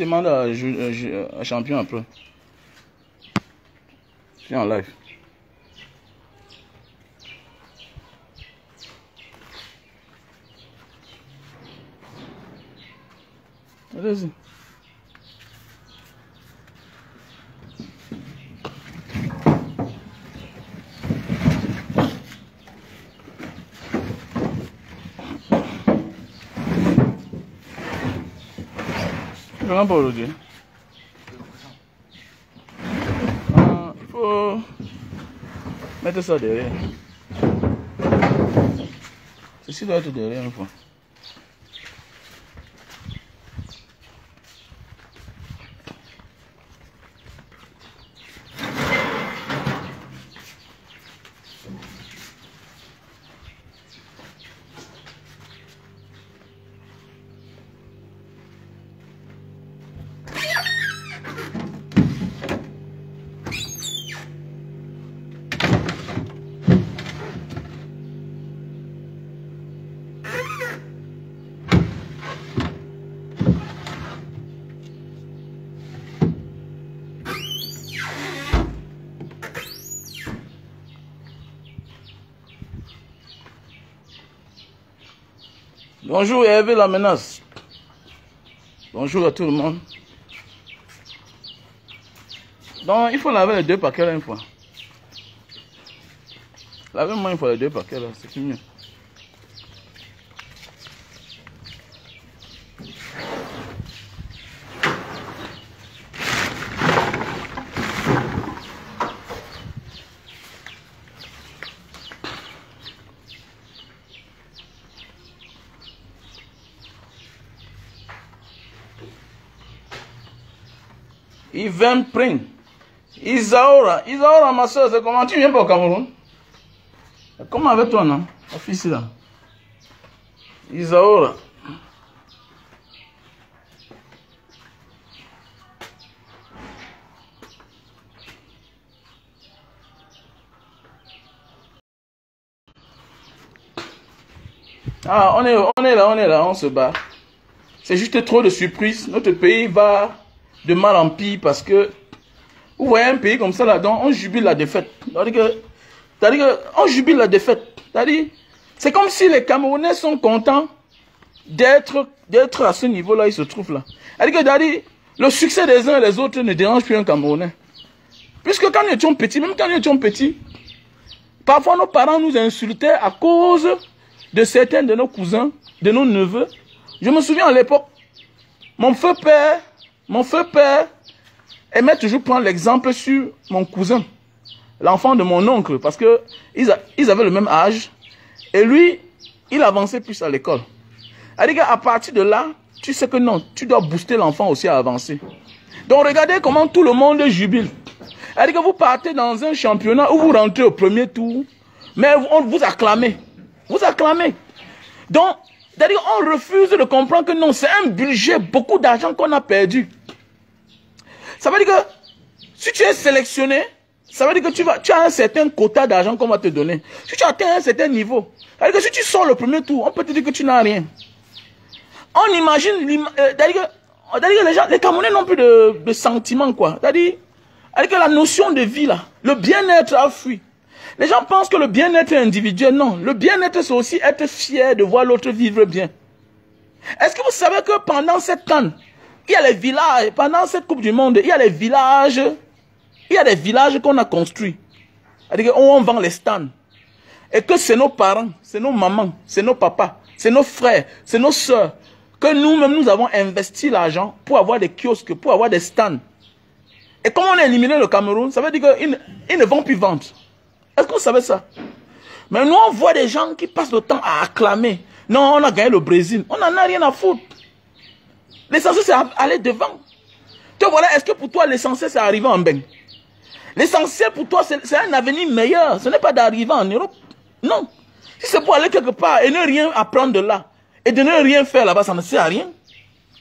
demande à champion après. Je suis en live. Allez-y. Pas aujourd'hui. Il faut mettre ça derrière. Ceci doit être derrière une fois. Bonjour Hervé la menace. Bonjour à tout le monde. Donc il faut laver les deux paquets là une fois. Lavez-moi une fois les deux paquets là, c'est mieux. Yvain Pring. Isaora, ma soeur, c'est comment tu viens pas au Cameroun? Comment avec toi, non? La fille là. Isaora. Ah, on est là, on se bat. C'est juste trop de surprises. Notre pays va de mal en pire parce que vous voyez un pays comme ça là, donc on jubile la défaite. C'est-à-dire on jubile la défaite. C'est comme si les Camerounais sont contents d'être à ce niveau-là, ils se trouvent là. C'est-à-dire le succès des uns et des autres ne dérange plus un Camerounais. Puisque quand nous étions petits, même quand nous étions petits, parfois nos parents nous insultaient à cause de certains de nos cousins, de nos neveux. Je me souviens à l'époque, mon feu père aimait toujours prendre l'exemple sur mon cousin, l'enfant de mon oncle, parce que ils avaient le même âge. Et lui, il avançait plus à l'école. C'est-à-dire qu'à partir de là, tu sais que non, tu dois booster l'enfant aussi à avancer. Donc regardez comment tout le monde jubile. C'est-à-dire que vous partez dans un championnat où vous rentrez au premier tour, mais on vous acclame. Vous acclamez. Donc, c'est-à-dire qu'on refuse de comprendre que non, c'est un budget, beaucoup d'argent qu'on a perdu. Ça veut dire que si tu es sélectionné, ça veut dire que tu as un certain quota d'argent qu'on va te donner. Si tu atteins un certain niveau, ça veut dire que si tu sors le premier tour, on peut te dire que tu n'as rien. On imagine, c'est-à-dire que les Camerounais n'ont plus de sentiments, quoi. C'est-à-dire que la notion de vie, là, le bien-être a fui. Les gens pensent que le bien-être est individuel. Non, le bien-être, c'est aussi être fier de voir l'autre vivre bien. Est-ce que vous savez que pendant cette canne, il y a les villages, pendant cette Coupe du Monde, il y a des villages qu'on a construits. C'est-à-dire qu'on vend les stands. Et que c'est nos parents, c'est nos mamans, c'est nos papas, c'est nos frères, c'est nos soeurs, que nous-mêmes, nous avons investi l'argent pour avoir des kiosques, pour avoir des stands. Et comme on a éliminé le Cameroun, ça veut dire qu'ils ne vont plus vendre. Est-ce que vous savez ça? Mais nous, on voit des gens qui passent le temps à acclamer. Non, on a gagné le Brésil. On n'en a rien à foutre. L'essentiel, c'est aller devant. Te voilà, est-ce que pour toi, l'essentiel, c'est arriver en bain? L'essentiel pour toi, c'est un avenir meilleur. Ce n'est pas d'arriver en Europe. Non. Si c'est pour aller quelque part et ne rien apprendre de là, et de ne rien faire là-bas, ça ne sert à rien.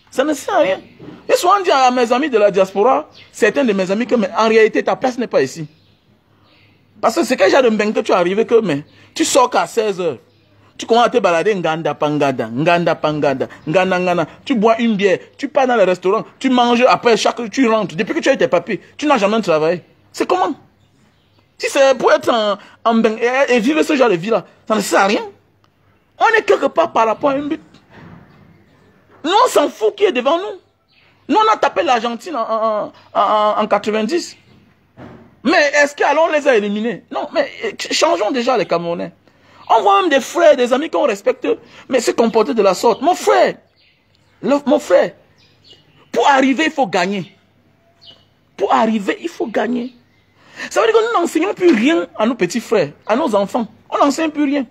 Ça ne sert à rien. Et souvent, dit à mes amis de la diaspora, certains de mes amis, que mais en réalité, ta place n'est pas ici. Parce que c'est quel genre de bain que tu es arrivé que mais tu sors qu'à 16 h. Tu commences à te balader, nganda pangada, nganda pangada, ngana ngana. Tu bois une bière, tu pars dans le restaurant, tu manges, après chaque jour, tu rentres. Depuis que tu as tes papiers, tu n'as jamais travaillé. C'est comment? Si c'est pour être en et vivre ce genre de vie-là, ça ne sert à rien. On est quelque part par rapport à un but. Nous, on s'en fout qui est devant nous. Nous, on a tapé l'Argentine en 90. Mais est-ce qu'alors on les a éliminés? Non, mais changeons déjà les Camerounais. On voit même des frères, des amis qu'on respecte, mais se comporter de la sorte. Mon frère, pour arriver, il faut gagner. Pour arriver, il faut gagner. Ça veut dire que nous n'enseignons plus rien à nos petits frères, à nos enfants. On n'enseigne plus rien.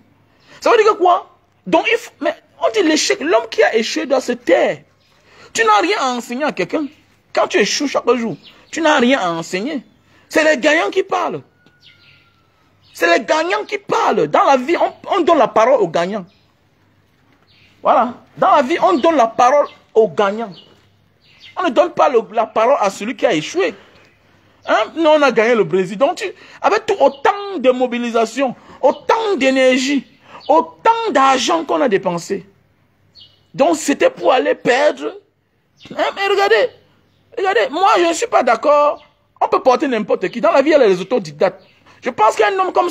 Ça veut dire que quoi? Donc, mais on dit l'échec, l'homme qui a échoué doit se taire. Tu n'as rien à enseigner à quelqu'un. Quand tu échoues chaque jour, tu n'as rien à enseigner. C'est les gagnants qui parlent. C'est les gagnants qui parlent. Dans la vie, on donne la parole aux gagnants. Voilà. Dans la vie, on donne la parole aux gagnants. On ne donne pas la parole à celui qui a échoué. Hein? Nous, on a gagné le Brésil. Donc, avec autant de mobilisation, autant d'énergie, autant d'argent qu'on a dépensé. Donc, c'était pour aller perdre. Hein? Mais regardez, moi, je ne suis pas d'accord. On peut porter n'importe qui. Dans la vie, il y a les autodidactes. Je pense qu'il y a un homme comme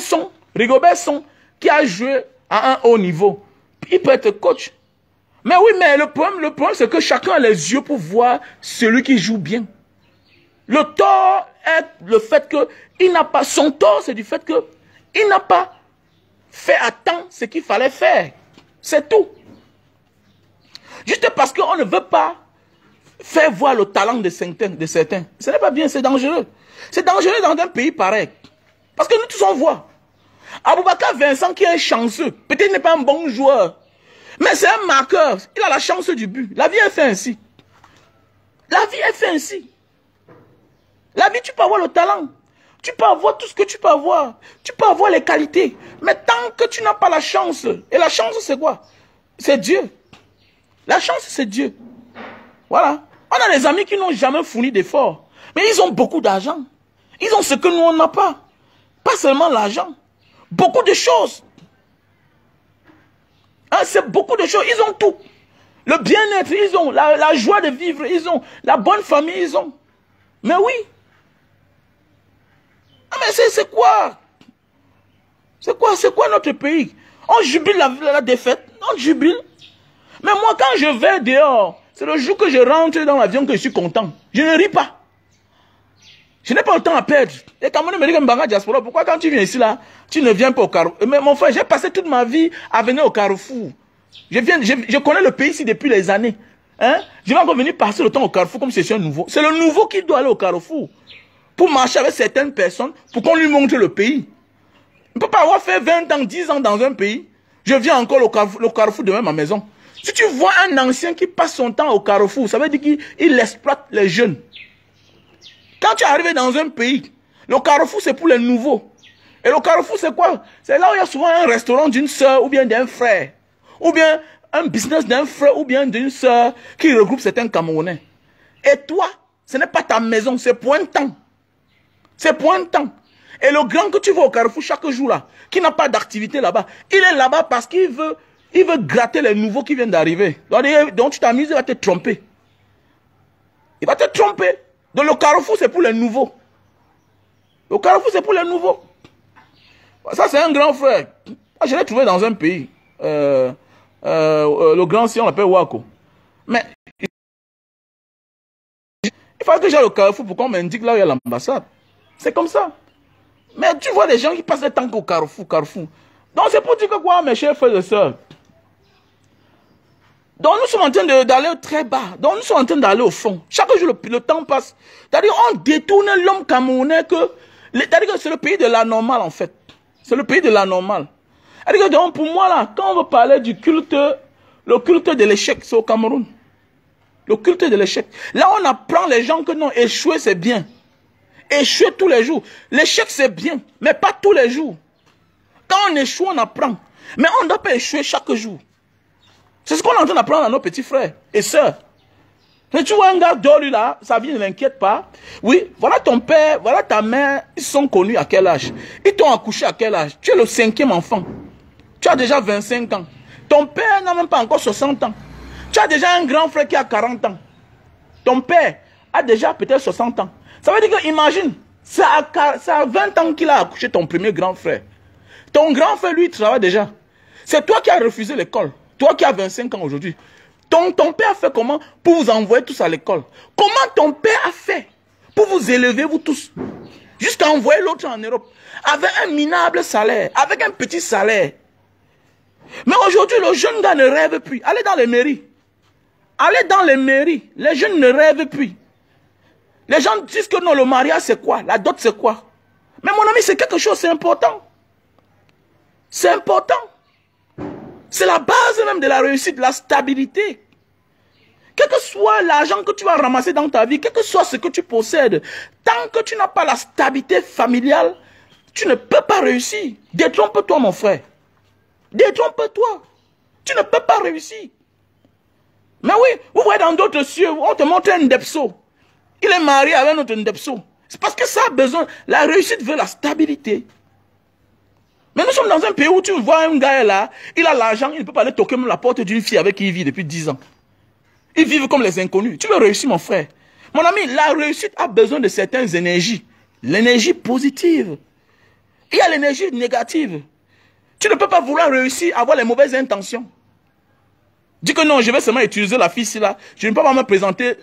Rigobert Song, qui a joué à un haut niveau. Il peut être coach. Mais oui, mais le problème c'est que chacun a les yeux pour voir celui qui joue bien. Le tort est le fait que il n'a pas, son tort, c'est du fait que il n'a pas fait à temps ce qu'il fallait faire. C'est tout. Juste parce qu'on ne veut pas faire voir le talent de certains. Ce n'est pas bien, c'est dangereux. C'est dangereux dans un pays pareil. Parce que nous tous on voit. Aboubakar Vincent qui est chanceux. Peut-être qu'il n'est pas un bon joueur. Mais c'est un marqueur. Il a la chance du but. La vie est faite ainsi. La vie est faite ainsi. La vie, tu peux avoir le talent. Tu peux avoir tout ce que tu peux avoir. Tu peux avoir les qualités. Mais tant que tu n'as pas la chance. Et la chance, c'est quoi? C'est Dieu. La chance, c'est Dieu. Voilà. On a des amis qui n'ont jamais fourni d'efforts. Mais ils ont beaucoup d'argent. Ils ont ce que nous, on n'a pas. Pas seulement l'argent. Beaucoup de choses. Hein, c'est beaucoup de choses. Ils ont tout. Le bien-être, ils ont. La joie de vivre, ils ont. La bonne famille, ils ont. Mais oui. Ah, mais c'est quoi? C'est quoi notre pays? On jubile la défaite. On jubile. Mais moi, quand je vais dehors, c'est le jour que je rentre dans l'avion que je suis content. Je ne ris pas. Je n'ai pas le temps à perdre. Et quand on me dit que diaspora, pourquoi quand tu viens ici là, tu ne viens pas au Carrefour? Mais mon frère, j'ai passé toute ma vie à venir au Carrefour. Je connais le pays ici depuis les années. Hein? Je vais encore venir passer le temps au Carrefour comme si c'est un nouveau. C'est le nouveau qui doit aller au Carrefour. Pour marcher avec certaines personnes, pour qu'on lui montre le pays. On ne peut pas avoir fait 20 ans, 10 ans dans un pays. Je viens encore au Carrefour de même à ma maison. Si tu vois un ancien qui passe son temps au Carrefour, ça veut dire qu'il exploite les jeunes. Quand tu es arrivé dans un pays, le Carrefour c'est pour les nouveaux. Et le Carrefour c'est quoi? C'est là où il y a souvent un restaurant d'une soeur ou bien d'un frère. Ou bien un business d'un frère ou bien d'une soeur qui regroupe certains Camerounais. Et toi, ce n'est pas ta maison, c'est pour un temps. C'est pour un temps. Et le grand que tu vois au Carrefour chaque jour là, qui n'a pas d'activité là-bas, il est là-bas parce qu'il veut gratter les nouveaux qui viennent d'arriver. Donc tu t'amuses, il va te tromper. Il va te tromper. Donc le Carrefour, c'est pour les nouveaux. Le Carrefour, c'est pour les nouveaux. Ça, c'est un grand frère. Moi, je l'ai trouvé dans un pays. Le grand si on l'appelle Wako. Mais il faut que j'aille au Carrefour pour qu'on m'indique là où il y a l'ambassade. C'est comme ça. Mais tu vois des gens qui passent le temps au Carrefour. Donc c'est pour dire que quoi, mes chers frères et sœurs. Donc nous sommes en train d'aller très bas. Donc nous sommes en train d'aller au fond. Chaque jour, le temps passe. C'est-à-dire on détourne l'homme camerounais c'est-à-dire que c'est le pays de la normale en fait. C'est le pays de la normale. C'est-à-dire que donc, pour moi là, quand on veut parler du culte, le culte de l'échec, c'est au Cameroun. Le culte de l'échec. Là on apprend les gens que non, échouer c'est bien. Échouer tous les jours. L'échec c'est bien, mais pas tous les jours. Quand on échoue, on apprend. Mais on ne doit pas échouer chaque jour. C'est ce qu'on est en train d'apprendre à nos petits frères et sœurs. Mais tu vois un gars dehors, lui là, sa vie ne l'inquiète pas. Oui, voilà ton père, voilà ta mère, ils sont connus à quel âge? Ils t'ont accouché à quel âge? Tu es le 5e enfant. Tu as déjà 25 ans. Ton père n'a même pas encore 60 ans. Tu as déjà un grand frère qui a 40 ans. Ton père a déjà peut-être 60 ans. Ça veut dire que, imagine, c'est à 20 ans qu'il a accouché ton premier grand frère. Ton grand frère, lui, travaille déjà. C'est toi qui as refusé l'école. Toi qui as 25 ans aujourd'hui. Ton père a fait comment pour vous envoyer tous à l'école? Comment ton père a fait pour vous élever, vous tous? Jusqu'à envoyer l'autre en Europe. Avec un minable salaire. Avec un petit salaire. Mais aujourd'hui, le jeune gars ne rêve plus. Allez dans les mairies. Allez dans les mairies. Les jeunes ne rêvent plus. Les gens disent que non, le mariage c'est quoi? La dot c'est quoi? Mais mon ami, c'est quelque chose, c'est important. C'est important. C'est la base même de la réussite, la stabilité. Quel que soit l'argent que tu vas ramasser dans ta vie, quel que soit ce que tu possèdes, tant que tu n'as pas la stabilité familiale, tu ne peux pas réussir. Détrompe-toi, mon frère. Détrompe-toi. Tu ne peux pas réussir. Mais oui, vous voyez dans d'autres cieux, on te montre un Ndepso. Il est marié avec notre Ndepso. C'est parce que ça a besoin. La réussite veut la stabilité. Mais nous sommes dans un pays où tu vois un gars là, il a l'argent, il ne peut pas aller toquer la porte d'une fille avec qui il vit depuis 10 ans. Ils vivent comme les inconnus. Tu veux réussir, mon frère? Mon ami, la réussite a besoin de certaines énergies. L'énergie positive. Il y a l'énergie négative. Tu ne peux pas vouloir réussir, avoir les mauvaises intentions. Dis que non, je vais seulement utiliser la fille là. Je ne peux pas me présenter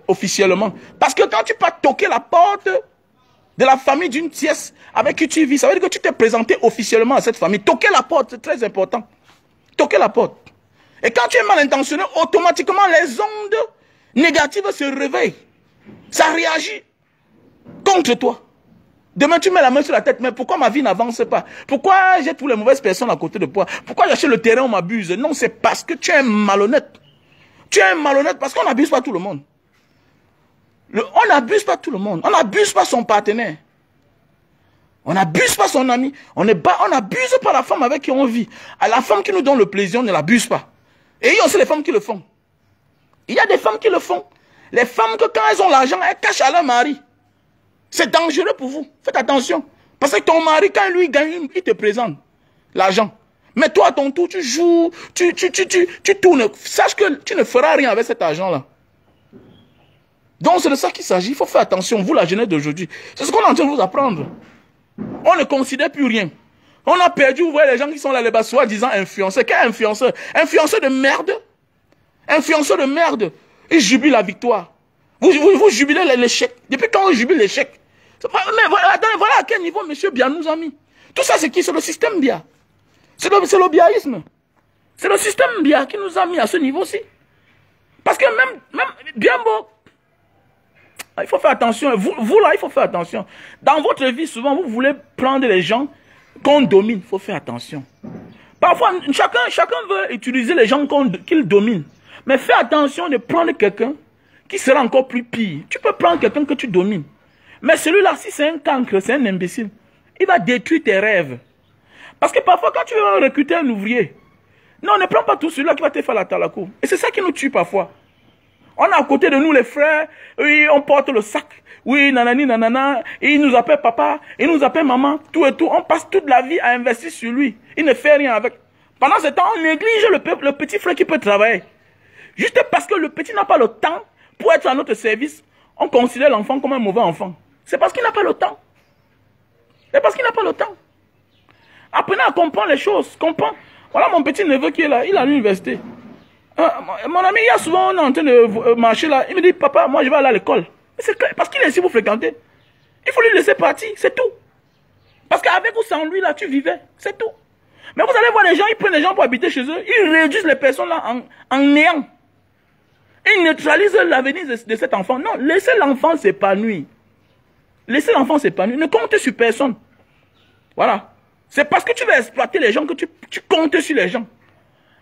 officiellement. Parce que quand tu peux toquer la porte de la famille d'une tierce avec qui tu vis, ça veut dire que tu t'es présenté officiellement à cette famille. Toquer la porte, c'est très important. Toquer la porte. Et quand tu es mal intentionné, automatiquement les ondes négatives se réveillent. Ça réagit contre toi. Demain, tu mets la main sur la tête, mais pourquoi ma vie n'avance pas? Pourquoi j'ai toutes les mauvaises personnes à côté de moi? Pourquoi j'achète le terrain, on m'abuse? Non, c'est parce que tu es un malhonnête. Tu es un malhonnête parce qu'on n'abuse pas tout le monde. On n'abuse pas tout le monde. On n'abuse pas son partenaire. On n'abuse pas son ami. On n'abuse pas la femme avec qui on vit. À la femme qui nous donne le plaisir, on ne l'abuse pas. Et il y a aussi les femmes qui le font. Il y a des femmes qui le font. Les femmes que quand elles ont l'argent, elles cachent à leur mari. C'est dangereux pour vous. Faites attention. Parce que ton mari, quand lui gagne, il te présente l'argent. Mais toi, à ton tour, tu joues, tu tournes. Sache que tu ne feras rien avec cet argent-là. Donc, c'est de ça qu'il s'agit. Il faut faire attention, vous, la jeunesse d'aujourd'hui. C'est ce qu'on est en train de vous apprendre. On ne considère plus rien. On a perdu, vous voyez, les gens qui sont là, les bas, soi-disant influenceurs. Quel influenceur? Influenceur de merde. Influenceur de merde. Ils jubilent la victoire. Vous jubilez l'échec. Depuis quand on jubile l'échec? Mais voilà à quel niveau M. Bia nous a mis. Tout ça, c'est qui? C'est le système Bia. C'est le biaïsme. C'est le système Bia qui nous a mis à ce niveau-ci. Parce que même bien beau, il faut faire attention. Vous là, il faut faire attention. Dans votre vie, souvent, vous voulez prendre les gens qu'on domine. Il faut faire attention. Parfois, chacun veut utiliser les gens qu'il domine. Mais fais attention de prendre quelqu'un qui sera encore plus pire. Tu peux prendre quelqu'un que tu domines. Mais celui-là, si c'est un cancre, c'est un imbécile, il va détruire tes rêves. Parce que parfois, quand tu veux recruter un ouvrier, non, ne prends pas tout celui-là qui va te faire la talakou. Et c'est ça qui nous tue parfois. On a à côté de nous les frères, oui, on porte le sac, oui, nanani, nanana, et il nous appelle papa, il nous appelle maman, tout et tout. On passe toute la vie à investir sur lui. Il ne fait rien avec. Pendant ce temps, on néglige le petit frère qui peut travailler. Juste parce que le petit n'a pas le temps pour être à notre service, on considère l'enfant comme un mauvais enfant. C'est parce qu'il n'a pas le temps. C'est parce qu'il n'a pas le temps. Apprenez à comprendre les choses. Comprends. Voilà mon petit neveu qui est là. Il est à l'université. Mon ami, il y a souvent, on est en train de marcher là. Il me dit, papa, moi je vais aller à l'école. C'est clair. Parce qu'il est ici, vous fréquentez. Il faut lui laisser partir. C'est tout. Parce qu'avec ou sans lui, là, tu vivais. C'est tout. Mais vous allez voir les gens, ils prennent les gens pour habiter chez eux. Ils réduisent les personnes là en néant. Ils neutralisent l'avenir de cet enfant. Non, laissez l'enfant s'épanouir. Laissez l'enfant s'épanouir. Ne comptez sur personne. Voilà. C'est parce que tu vas exploiter les gens que tu comptes sur les gens.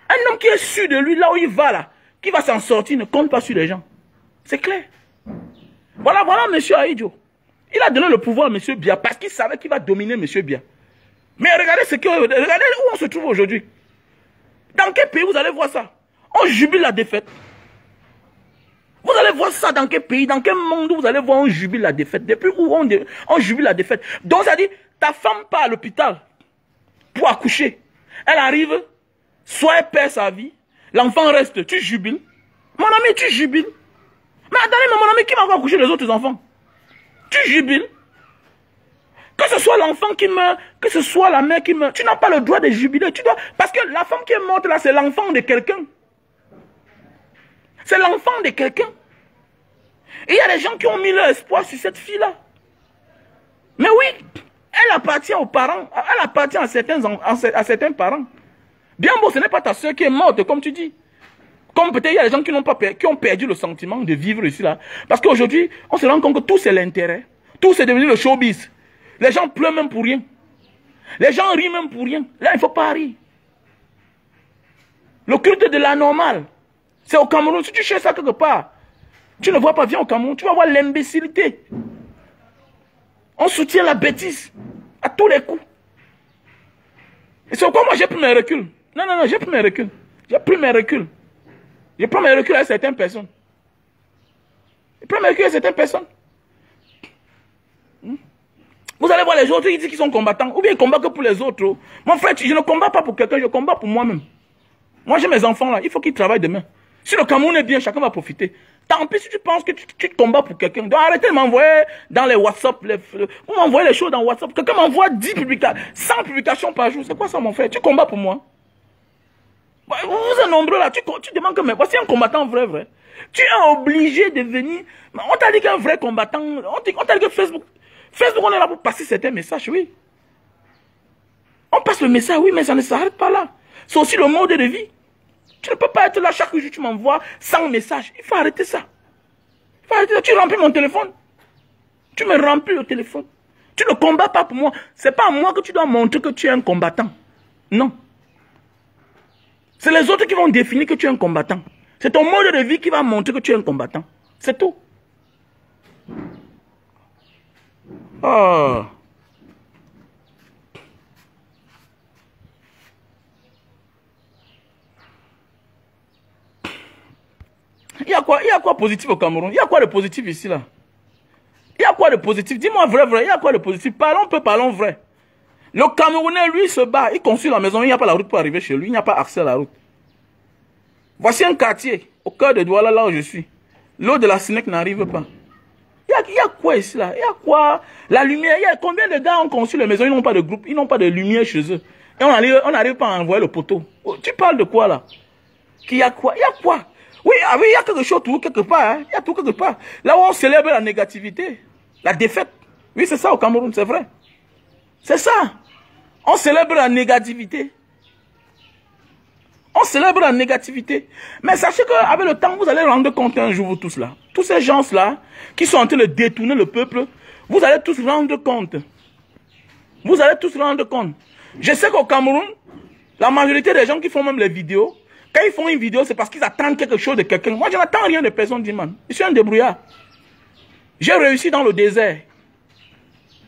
Un homme qui est sûr de lui, là où il va, là, qui va s'en sortir, ne compte pas sur les gens. C'est clair. Voilà M. Aïdjo. Il a donné le pouvoir à M. Bia parce qu'il savait qu'il va dominer M. Bia. Mais regardez où on se trouve aujourd'hui. Dans quel pays vous allez voir ça? On jubile la défaite. Vous allez voir ça dans quel pays, dans quel monde vous allez voir on jubile la défaite. Depuis où on jubile la défaite. Donc ça dit, ta femme part à l'hôpital. pour accoucher. Elle arrive, soit elle perd sa vie, l'enfant reste, tu jubiles. Mon ami, tu jubiles. Mais attendez, mais mon ami, qui va encore accoucher les autres enfants? Tu jubiles. Que ce soit l'enfant qui meurt, que ce soit la mère qui meurt, tu n'as pas le droit de jubiler. Tu dois, parce que la femme qui est morte là, c'est l'enfant de quelqu'un. C'est l'enfant de quelqu'un. Et il y a des gens qui ont mis leur espoir sur cette fille-là. Mais oui, elle appartient aux parents, elle appartient à certains parents. Bien beau, ce n'est pas ta soeur qui est morte, comme tu dis. Comme peut-être il y a des gens qui ont perdu le sentiment de vivre ici là. Parce qu'aujourd'hui, on se rend compte que tout c'est l'intérêt. Tout c'est devenu le showbiz. Les gens pleurent même pour rien. Les gens rient même pour rien. Là, il ne faut pas rire. Le culte de l'anormal, c'est au Cameroun. Si tu cherches ça quelque part, tu ne vois pas, viens au Cameroun, tu vas voir l'imbécilité. On soutient la bêtise à tous les coups. Et c'est pourquoi moi j'ai pris mes reculs. Non, non, non, j'ai pris mes reculs. J'ai pris mes reculs. Je prends mes reculs à certaines personnes. Je prends mes reculs à certaines personnes. Vous allez voir les autres, ils disent qu'ils sont combattants. Ou bien ils combattent que pour les autres. Mon frère, je ne combats pas pour quelqu'un, je combats pour moi-même. Moi j'ai mes enfants là, il faut qu'ils travaillent demain. Si le Cameroun est bien, chacun va profiter. Tant pis si tu penses que tu combats pour quelqu'un. Donc arrêtez de m'envoyer dans les WhatsApp. Vous m'envoyez les choses dans WhatsApp. Quelqu'un m'envoie 10 publications, 100 publications par jour. C'est quoi ça mon frère? Tu combats pour moi? Vous êtes nombreux là, tu demandes que mais voici un combattant vrai. Tu es obligé de venir. On t'a dit qu'un vrai combattant, on t'a dit que Facebook, on est là pour passer certains messages, oui. On passe le message, oui, mais ça ne s'arrête pas là. C'est aussi le mode de vie. Tu ne peux pas être là chaque jour, tu m'envoies 100 messages. Il faut arrêter ça. Il faut arrêter ça. Tu remplis mon téléphone. Tu me remplis le téléphone. Tu ne combats pas pour moi. Ce n'est pas à moi que tu dois montrer que tu es un combattant. Non. C'est les autres qui vont définir que tu es un combattant. C'est ton mode de vie qui va montrer que tu es un combattant. C'est tout. Oh. Il y a quoi positif au Cameroun? Il y a quoi de positif ici là? Il y a quoi de positif? Dis-moi vrai. Il y a quoi de positif? Parlons vrai. Le Camerounais, lui, se bat. Il construit la maison. Il n'y a pas la route pour arriver chez lui. Il n'y a pas accès à la route. Voici un quartier, au cœur de Douala, là où je suis. L'eau de la Sénèque n'arrive pas. Il y a quoi ici là? Il y a quoi? La lumière. Il y a combien de gars ont construit les maisons? Ils n'ont pas de groupe. Ils n'ont pas de lumière chez eux. Et on n'arrive pas à envoyer le poteau. Oh, tu parles de quoi là? Il y a quoi? Il y a quoi? Oui, il y a quelque chose tout quelque part. Hein? Il y a tout quelque part. Là où on célèbre la négativité, la défaite. Oui, c'est ça au Cameroun, c'est vrai. C'est ça. On célèbre la négativité. On célèbre la négativité. Mais sachez qu'avec le temps, vous allez rendre compte un jour, vous tous là. Tous ces gens-là, qui sont en train de détourner le peuple, vous allez tous rendre compte. Vous allez tous rendre compte. Je sais qu'au Cameroun, la majorité des gens qui font même les vidéos, quand ils font une vidéo, c'est parce qu'ils attendent quelque chose de quelqu'un. Moi, je n'attends rien de personne, dit man. Je suis un débrouillard. J'ai réussi dans le désert.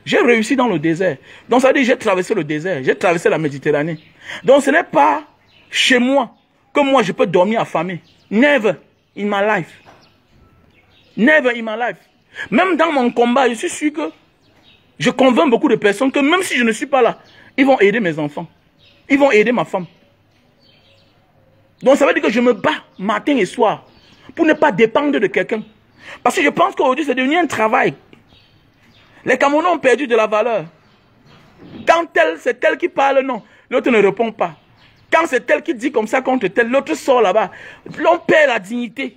J'ai réussi dans le désert. Donc ça veut dire que j'ai traversé le désert. J'ai traversé la Méditerranée. Donc ce n'est pas chez moi que moi je peux dormir affamé. Never in my life. Never in my life. Même dans mon combat, je suis sûr que je convainc beaucoup de personnes que même si je ne suis pas là, ils vont aider mes enfants. Ils vont aider ma femme. Donc ça veut dire que je me bats matin et soir pour ne pas dépendre de quelqu'un. Parce que je pense qu'aujourd'hui c'est devenu un travail. Les Camerounais ont perdu de la valeur. Quand c'est tel qui parle, non, l'autre ne répond pas. Quand c'est tel qui dit comme ça contre tel, l'autre sort là-bas. On perd la dignité.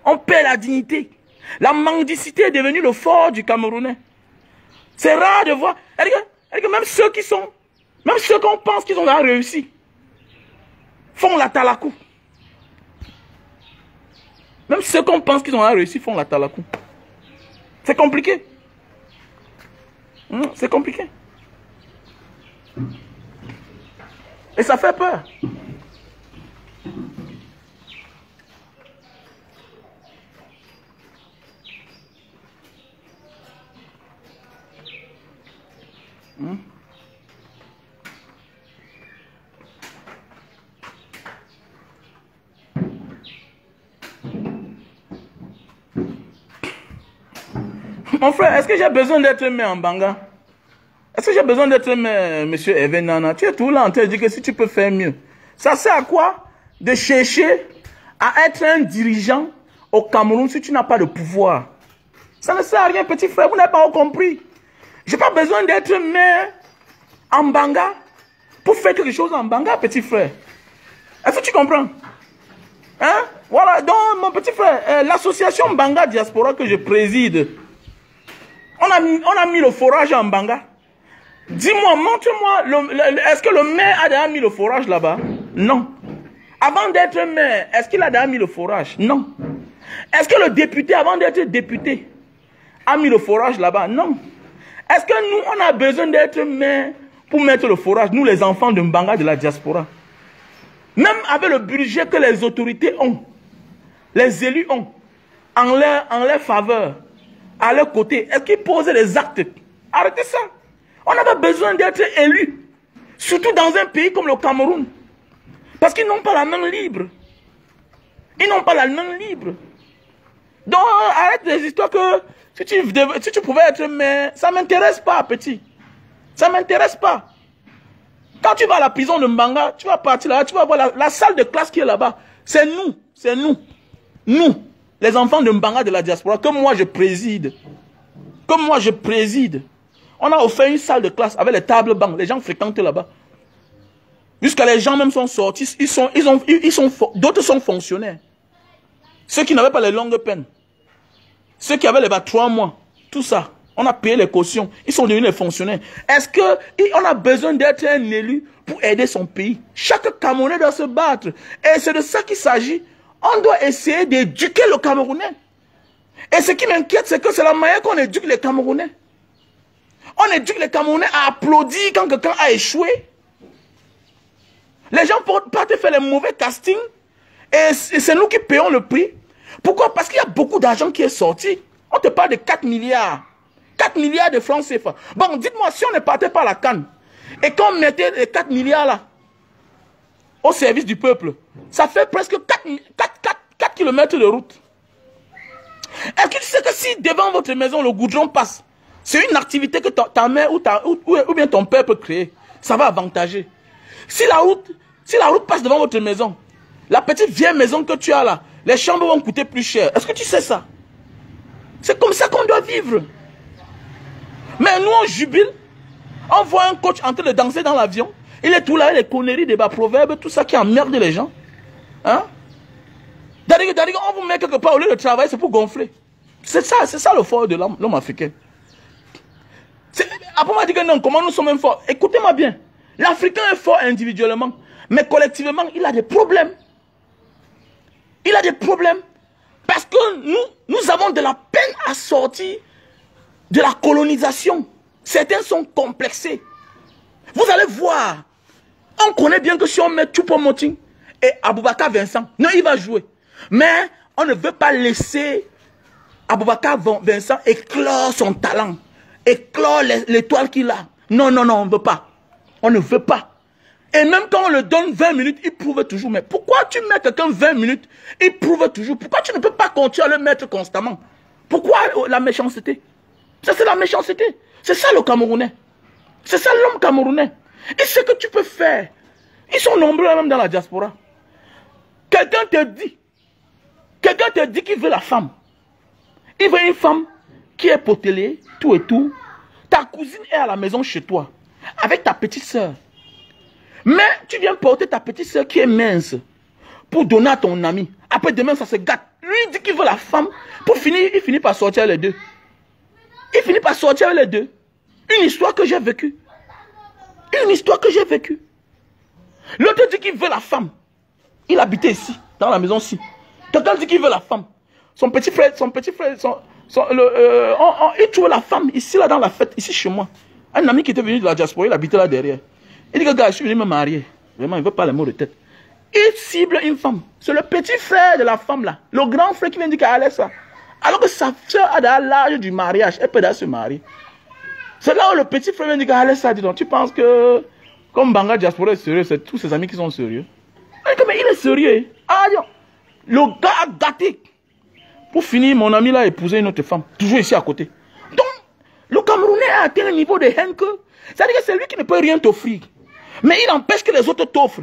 On perd la dignité. La mendicité est devenue le fort du Camerounais. C'est rare de voir. Même ceux qu'on pense qu'ils ont réussi, font la talakou. Même ceux qu'on pense qu'ils ont réussi font la talakou. C'est compliqué. C'est compliqué. Et ça fait peur. Mon frère, est-ce que j'ai besoin d'être mis en banga? Est-ce que j'ai besoin d'être monsieur Evan Nana, tu es tout là en train de dire que si tu peux faire mieux. Ça sert à quoi de chercher à être un dirigeant au Cameroun si tu n'as pas de pouvoir? Ça ne sert à rien, petit frère, vous n'avez pas compris. Je n'ai pas besoin d'être maire en Banga pour faire quelque chose en Banga, petit frère. Est-ce que tu comprends? Hein? Voilà, donc mon petit frère, l'association Banga Diaspora que je préside, on a mis le forage en Banga. Dis-moi, montre-moi, est-ce que le maire a déjà mis le forage là-bas? Non. Avant d'être maire, est-ce qu'il a déjà mis le forage? Non. Est-ce que le député, avant d'être député, a mis le forage là-bas? Non. Est-ce que nous, on a besoin d'être maire pour mettre le forage, nous les enfants de Mbanga de la diaspora? Même avec le budget que les autorités ont, les élus ont, en leur faveur, à leur côté, est-ce qu'ils posent des actes? Arrêtez ça. On avait besoin d'être élus, surtout dans un pays comme le Cameroun. Parce qu'ils n'ont pas la main libre. Ils n'ont pas la main libre. Donc, arrête les histoires que si tu pouvais être maire, ça ne m'intéresse pas, petit. Ça ne m'intéresse pas. Quand tu vas à la prison de Mbanga, tu vas partir là, tu vas voir la salle de classe qui est là-bas. C'est nous. Nous, les enfants de Mbanga de la diaspora, que moi je préside. On a offert une salle de classe avec les tables bancs. Les gens fréquentent là-bas. Jusqu'à les gens même sont sortis. D'autres sont fonctionnaires. Ceux qui n'avaient pas les longues peines. Ceux qui avaient les 3 mois. Tout ça. On a payé les cautions. Ils sont devenus les fonctionnaires. Est-ce qu'on a besoin d'être un élu pour aider son pays? Chaque Camerounais doit se battre. Et c'est de ça qu'il s'agit. On doit essayer d'éduquer le Camerounais. Et ce qui m'inquiète, c'est que c'est la manière qu'on éduque les Camerounais. On éduque les Camerounais à applaudir quand quelqu'un a échoué. Les gens partent faire les mauvais castings et c'est nous qui payons le prix. Pourquoi? Parce qu'il y a beaucoup d'argent qui est sorti. On te parle de 4 milliards. 4 milliards de francs CFA. Bon, dites-moi, si on ne partait pas à la canne et qu'on mettait les 4 milliards là au service du peuple, ça fait presque 4 kilomètres de route. Est-ce que tu sais que si devant votre maison le goudron passe, c'est une activité que ta mère ou bien ton père peut créer. Ça va avantager. Si la route passe devant votre maison, la petite vieille maison que tu as là, les chambres vont coûter plus cher. Est-ce que tu sais ça? C'est comme ça qu'on doit vivre. Mais nous, on jubile. On voit un coach en train de danser dans l'avion. Il est tout là, les conneries, des bas proverbes, tout ça qui emmerde les gens. Hein? D'ailleurs, on vous met quelque part au lieu de travailler, c'est pour gonfler. C'est ça le fort de l'homme africain. Après, on m'a dit que non, comment nous sommes forts? Écoutez-moi bien. L'Africain est fort individuellement, mais collectivement, il a des problèmes. Il a des problèmes. Parce que nous avons de la peine à sortir de la colonisation. Certains sont complexés. Vous allez voir. On connaît bien que si on met Choupo-Moting et Aboubakar Vincent, non, il va jouer. Mais on ne veut pas laisser Aboubakar Vincent éclore son talent. Éclore l'étoile qu'il a. Non, on ne veut pas. On ne veut pas. Et même quand on le donne 20 minutes, il prouve toujours. Mais pourquoi tu mets quelqu'un 20 minutes, il prouve toujours? Pourquoi tu ne peux pas continuer à le mettre constamment? Pourquoi la méchanceté? Ça, c'est la méchanceté. C'est ça le Camerounais. C'est ça l'homme camerounais. Et ce que tu peux faire, ils sont nombreux même dans la diaspora. Quelqu'un te dit qu'il veut la femme. Il veut une femme qui est potelée, tout et tout. Ta cousine est à la maison chez toi, avec ta petite soeur. Mais tu viens porter ta petite soeur qui est mince pour donner à ton ami. Après demain, ça se gâte. Lui, il dit qu'il veut la femme. Pour finir, il finit par sortir les deux. Il finit par sortir les deux. Une histoire que j'ai vécue. Une histoire que j'ai vécue. L'autre dit qu'il veut la femme. Il habitait ici, dans la maison-ci. Quelqu'un dit qu'il veut la femme. Son petit frère, il trouve la femme ici, là, dans la fête, ici chez moi. Un ami qui était venu de la diaspora, il habitait là derrière. Il dit que gars, je suis venu me marier. Vraiment, il ne veut pas les mots de tête. Il cible une femme. C'est le petit frère de la femme là. Le grand frère qui vient dire qu'elle allait ça. Alors que sa soeur a l'âge du mariage. Elle peut d'ailleurs se marier. C'est là où le petit frère vient dire qu'elle allait ça. Dis donc, tu penses que comme Banga Diaspora est sérieux, c'est tous ses amis qui sont sérieux. Mais il est sérieux. Ah, le gars a gâté. Pour finir, mon ami là a épousé une autre femme. Toujours ici à côté. Donc, Le Camerounais a atteint un niveau de haine que... C'est-à-dire que c'est lui qui ne peut rien t'offrir. Mais il empêche que les autres t'offrent.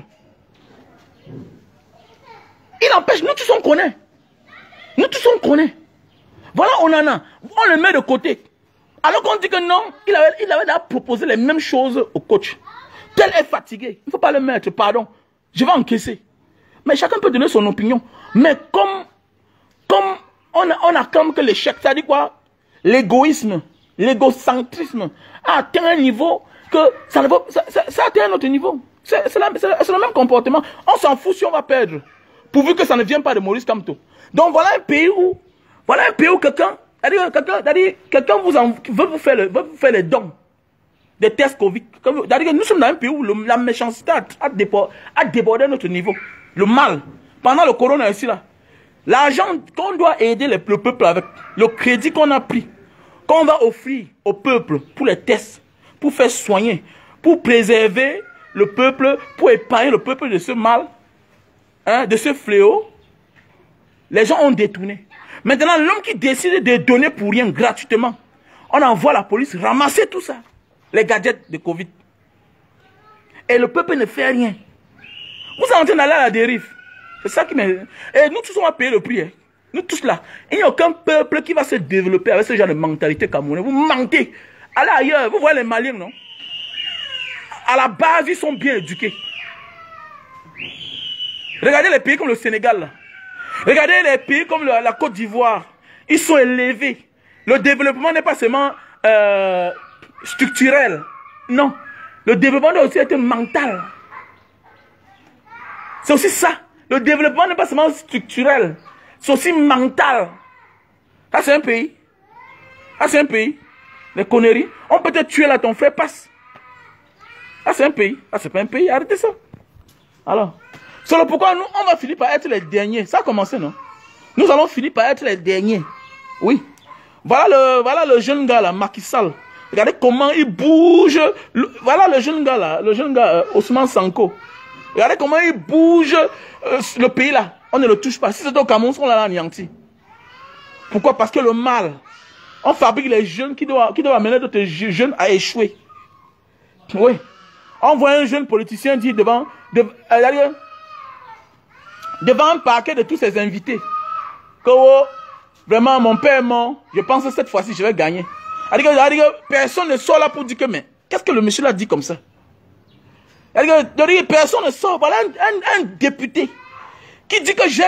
Il empêche, nous tous on connaît. Nous tous on connaît. Voilà, on en a. On le met de côté. Alors qu'on dit que non, il avait déjà proposé les mêmes choses au coach. Tel est fatigué. Il ne faut pas le mettre, pardon. Je vais encaisser. Mais chacun peut donner son opinion. Mais comme on acclame que l'échec, ça dit quoi? L'égoïsme, l'égocentrisme a atteint un niveau que ça atteint un autre niveau. C'est le même comportement. On s'en fout si on va perdre. Pourvu que ça ne vienne pas de Maurice Kamto. Donc voilà un pays où quelqu'un veut vous faire les dons des tests Covid. Nous sommes dans un pays où la méchanceté a débordé notre niveau. Le mal. Pendant le corona ici, là, l'argent qu'on doit aider le peuple avec, le crédit qu'on a pris, qu'on va offrir au peuple pour les tests, pour faire soigner, pour préserver le peuple, pour épargner le peuple de ce mal, hein, de ce fléau, les gens ont détourné. Maintenant, l'homme qui décide de donner pour rien gratuitement, on envoie la police ramasser tout ça, les gadgets de Covid. Et le peuple ne fait rien. Vous êtes en train d'aller à la dérive. C'est ça qui m'est... Et nous tous, on va payer le prix. Hein. Nous tous là. Il n'y a aucun peuple qui va se développer avec ce genre de mentalité camerounaise. Vous mentez. Allez ailleurs. Vous voyez les Maliens, non? À la base, ils sont bien éduqués. Regardez les pays comme le Sénégal. Là. Regardez les pays comme la Côte d'Ivoire. Ils sont élevés. Le développement n'est pas seulement structurel. Non. Le développement doit aussi être mental. C'est aussi ça. Le développement n'est pas seulement structurel. C'est aussi mental. Ça, c'est un pays. Ça, c'est un pays. Les conneries. On peut te tuer là, ton frère passe. Ça, c'est un pays. Ça, c'est pas un pays. Arrêtez ça. Alors, c'est pourquoi nous, on va finir par être les derniers. Ça a commencé, non? Nous allons finir par être les derniers. Oui. Voilà le jeune gars là, Macky Sall. Regardez comment il bouge. Voilà le jeune gars là, Ousmane Sanko. Regardez comment il bouge le pays là. On ne le touche pas. Si c'est au Cameroun, on l'a anéanti. Pourquoi? Parce que le mal. On fabrique les jeunes qui doivent amener d'autres jeunes à échouer. Oui. On voit un jeune politicien dire devant un paquet de tous ses invités que oh, vraiment mon père est mort. Je pense que cette fois-ci je vais gagner. Personne ne sort là pour dire que mais qu'est-ce que le monsieur l'a dit comme ça? Personne ne sort. Voilà un député qui dit que j'ai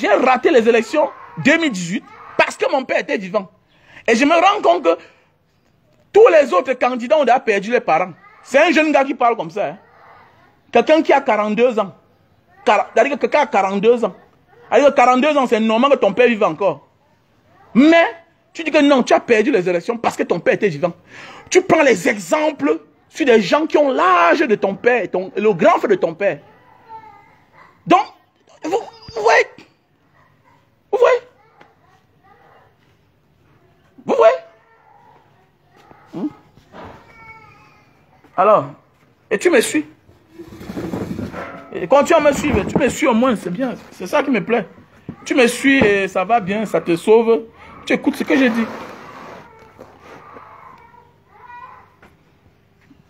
raté les élections 2018 parce que mon père était vivant. Et je me rends compte que tous les autres candidats ont déjà perdu les parents. C'est un jeune gars qui parle comme ça. Hein. Quelqu'un qui a 42 ans. Quelqu'un a 42 ans. 42 ans, c'est normal que ton père vive encore. Mais, tu dis que non, tu as perdu les élections parce que ton père était vivant. Tu prends les exemples sur des gens qui ont l'âge de ton père, le grand frère de ton père. Donc, vous voyez? Vous voyez? Vous voyez? Alors, et tu me suis. Et quand tu vas me suivre, tu me suis au moins, c'est bien. C'est ça qui me plaît. Tu me suis et ça va bien, ça te sauve. Tu écoutes ce que j'ai dit.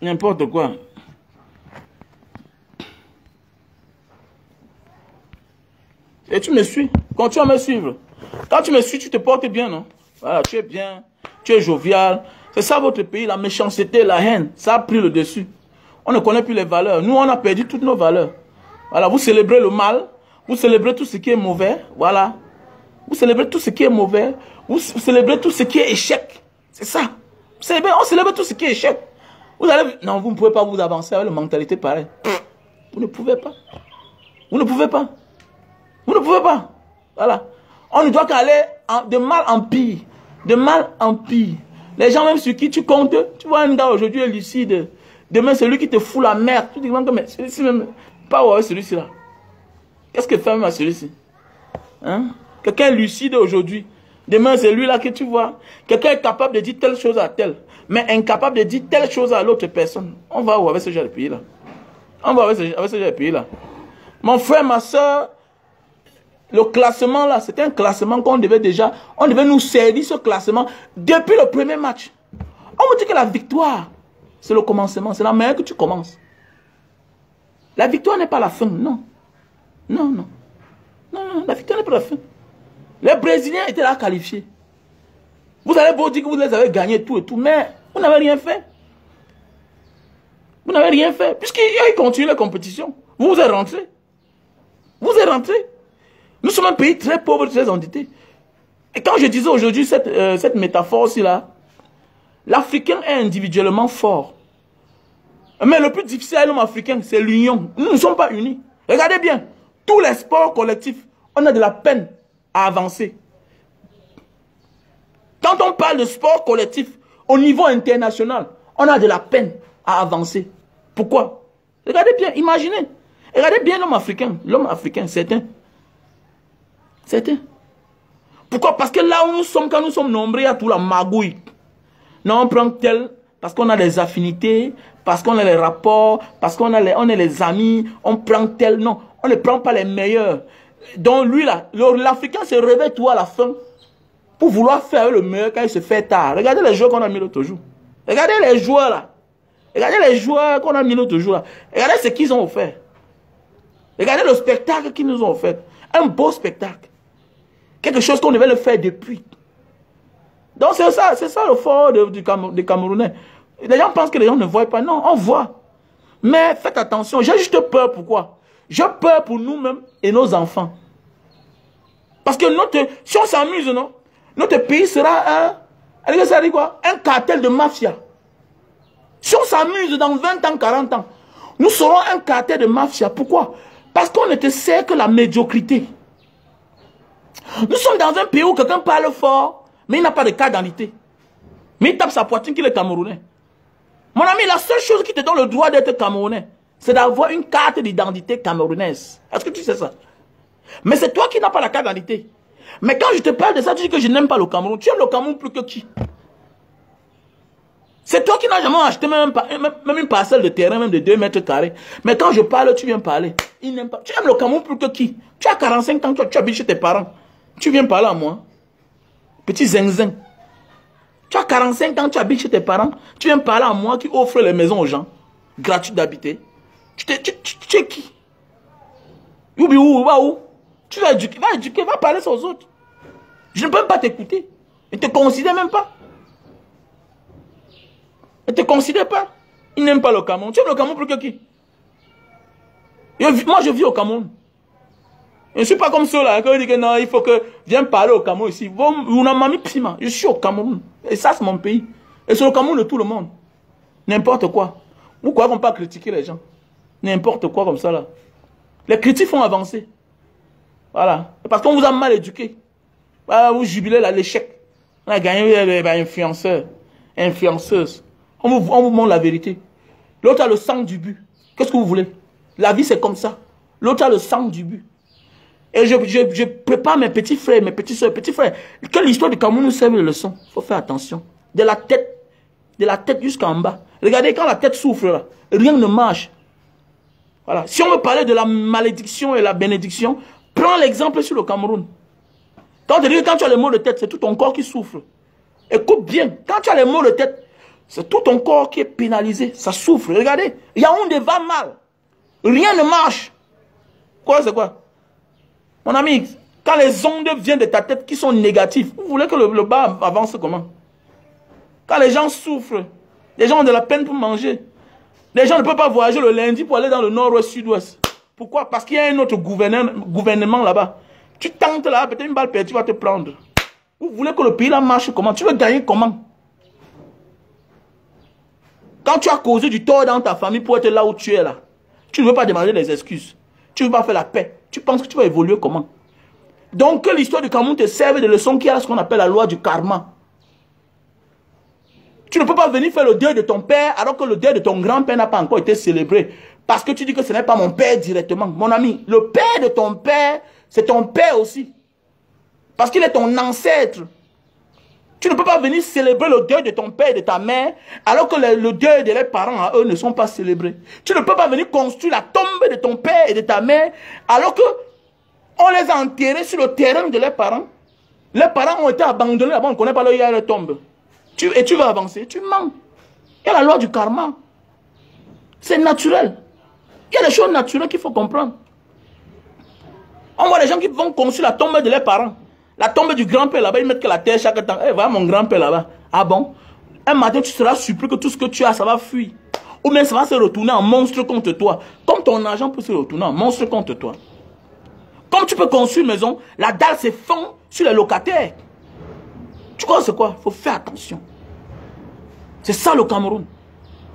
N'importe quoi. Et tu me suis. Continue à me suivre. Quand tu me suis, tu te portes bien, non? Voilà, tu es bien, tu es jovial. C'est ça votre pays, la méchanceté, la haine. Ça a pris le dessus. On ne connaît plus les valeurs. Nous, on a perdu toutes nos valeurs. Voilà, vous célébrez le mal. Vous célébrez tout ce qui est mauvais. Voilà. Vous célébrez tout ce qui est mauvais. Vous célébrez tout ce qui est échec. C'est ça. On célèbre tout ce qui est échec. Vous allez... Non, vous ne pouvez pas vous avancer avec une mentalité pareille. Vous ne pouvez pas. Vous ne pouvez pas. Vous ne pouvez pas. Voilà. On ne doit qu'aller de mal en pire. De mal en pire. Les gens même sur qui tu comptes, tu vois un gars aujourd'hui est lucide. Demain, c'est lui qui te fout la merde. Tu te demandes mais celui-ci même, pas ouais, celui-ci là. Qu'est-ce que fait même à celui-ci? Hein? Quelqu'un est lucide aujourd'hui. Demain, c'est lui là que tu vois. Quelqu'un est capable de dire telle chose à tel, mais incapable de dire telle chose à l'autre personne. On va où avec ce genre de pays là? On va avec ce genre de pays là. Mon frère, ma soeur, Le classement là, c'était un classement qu'on devait déjà, on devait nous servir ce classement depuis le premier match. On me dit que la victoire, c'est le commencement, c'est la manière que tu commences. La victoire n'est pas la fin, non. Non, non. Non, non, la victoire n'est pas la fin. Les Brésiliens étaient là qualifiés. Vous allez vous dire que vous les avez gagnés tout et tout, mais vous n'avez rien fait. Vous n'avez rien fait, puisqu'ils continuent la compétition. Vous êtes rentrés. Vous êtes rentrés. Nous sommes un pays très pauvre, très endetté. Et quand je disais aujourd'hui cette métaphore-ci là, l'Africain est individuellement fort. Mais le plus difficile à l'homme africain, c'est l'union. Nous ne sommes pas unis. Regardez bien, tous les sports collectifs, on a de la peine à avancer. Quand on parle de sport collectif au niveau international, on a de la peine à avancer. Pourquoi? Regardez bien, imaginez. Regardez bien l'homme africain, certain. Certain. Pourquoi? Parce que là où nous sommes, quand nous sommes nombreux, il y a tout la magouille. Non, on prend tel, parce qu'on a des affinités, parce qu'on a les rapports, parce qu'on a on est les amis, on prend tel. Non, on ne prend pas les meilleurs. Donc lui là, l'Africain se réveille tout à la fin pour vouloir faire le meilleur quand il se fait tard. Regardez les joueurs qu'on a mis l'autre jour. Regardez les joueurs là. Regardez les joueurs qu'on a mis l'autre jour là. Regardez ce qu'ils ont offert. Regardez le spectacle qu'ils nous ont offert. Un beau spectacle. Quelque chose qu'on devait le faire depuis. Donc c'est ça le fort des Camerounais. Les gens pensent que les gens ne voient pas. Non, on voit. Mais faites attention. J'ai juste peur. Pourquoi? J'ai peur pour nous-mêmes et nos enfants. Parce que si on s'amuse, non, notre pays sera un cartel de mafia. Si on s'amuse dans 20 ans, 40 ans, nous serons un cartel de mafia. Pourquoi? Parce qu'on ne te sert que la médiocrité. Nous sommes dans un pays où quelqu'un parle fort, mais il n'a pas de carte d'identité. Mais il tape sa poitrine qu'il est Camerounais. Mon ami, la seule chose qui te donne le droit d'être Camerounais, c'est d'avoir une carte d'identité camerounaise. Est-ce que tu sais ça? Mais c'est toi qui n'as pas la carte d'identité. Mais quand je te parle de ça, tu dis que je n'aime pas le Cameroun. Tu aimes le Cameroun plus que qui? C'est toi qui n'as jamais acheté même une parcelle de terrain, même de 2 mètres carrés. Mais quand je parle, tu viens parler. Il n'aime pas. Tu aimes le Cameroun plus que qui? Tu as 45 ans, tu habites chez tes parents. Tu viens parler à moi. Petit zinzin. Tu as 45 ans, tu habites chez tes parents. Tu viens parler à moi qui offre les maisons aux gens. Gratuites d'habiter. Tu es qui? Où? Tu vas éduquer, va parler aux autres. Je ne peux même pas t'écouter. Ils ne te considèrent même pas. Ils ne te considèrent pas. Ils n'aiment pas le Cameroun. Tu aimes le Cameroun plus que qui? Moi, je vis au Cameroun. Je ne suis pas comme ceux-là qui disent que non, il faut que viens parler au Cameroun ici. Je suis au Cameroun. Et ça, c'est mon pays. Et c'est le Cameroun de tout le monde. N'importe quoi. Vous croyez qu'on ne peut pas critiquer les gens? N'importe quoi comme ça là. Les critiques font avancer. Voilà. Parce qu'on vous a mal éduqué. Voilà, vous jubilez l'échec. On a gagné les influenceurs, influenceuses. On vous montre la vérité. L'autre a le sang du but. Qu'est-ce que vous voulez? La vie c'est comme ça. L'autre a le sang du but. Et je prépare mes petits frères, mes petites soeurs, petits frères. Que l'histoire du Cameroun nous serve de leçon. Il faut faire attention. De la tête jusqu'en bas. Regardez, quand la tête souffre, là, rien ne marche. Voilà. Si on veut parler de la malédiction et la bénédiction, prends l'exemple sur le Cameroun. Quand tu as les maux de tête, c'est tout ton corps qui souffre. Écoute bien, quand tu as les maux de tête, c'est tout ton corps qui est pénalisé. Ça souffre. Regardez, Yaoundé va mal. Rien ne marche. Quoi, c'est quoi? Mon ami, quand les ondes viennent de ta tête qui sont négatives, vous voulez que le bas avance comment? Quand les gens souffrent, les gens ont de la peine pour manger. Les gens ne peuvent pas voyager le lundi pour aller dans le nord-ouest, sud-ouest. Pourquoi? Parce qu'il y a un autre gouvernement là-bas. Tu tentes là, peut-être une balle perdue va te prendre. Vous voulez que le pays là marche comment? Tu veux gagner comment? Quand tu as causé du tort dans ta famille pour être là où tu es là, tu ne veux pas demander des excuses. Tu ne veux pas faire la paix. Tu penses que tu vas évoluer comment? Donc que l'histoire du Cameroun te serve de leçon qui a ce qu'on appelle la loi du karma. Tu ne peux pas venir faire le deuil de ton père alors que le deuil de ton grand-père n'a pas encore été célébré. Parce que tu dis que ce n'est pas mon père directement. Mon ami, le père de ton père, c'est ton père aussi. Parce qu'il est ton ancêtre. Tu ne peux pas venir célébrer le deuil de ton père et de ta mère alors que le deuil de leurs parents à eux ne sont pas célébrés. Tu ne peux pas venir construire la tombe de ton père et de ta mère alors que On les a enterrés sur le terrain de leurs parents. Les parents ont été abandonnés là-bas, on ne connaît pas là où ils tombent. Et tu vas avancer, tu mens. Il y a la loi du karma. C'est naturel. Il y a des choses naturelles qu'il faut comprendre. On voit des gens qui vont construire la tombe de leurs parents. La tombe du grand-père là-bas, ils mettent que la terre chaque temps. Eh, voilà mon grand-père là-bas. Ah bon? Un matin, tu seras surpris que tout ce que tu as, ça va fuir. Ou bien ça va se retourner en monstre contre toi. Comme ton argent peut se retourner en monstre contre toi. Comme tu peux construire une maison, la dalle se fond sur les locataires. Tu crois c'est quoi? Il faut faire attention. C'est ça le Cameroun.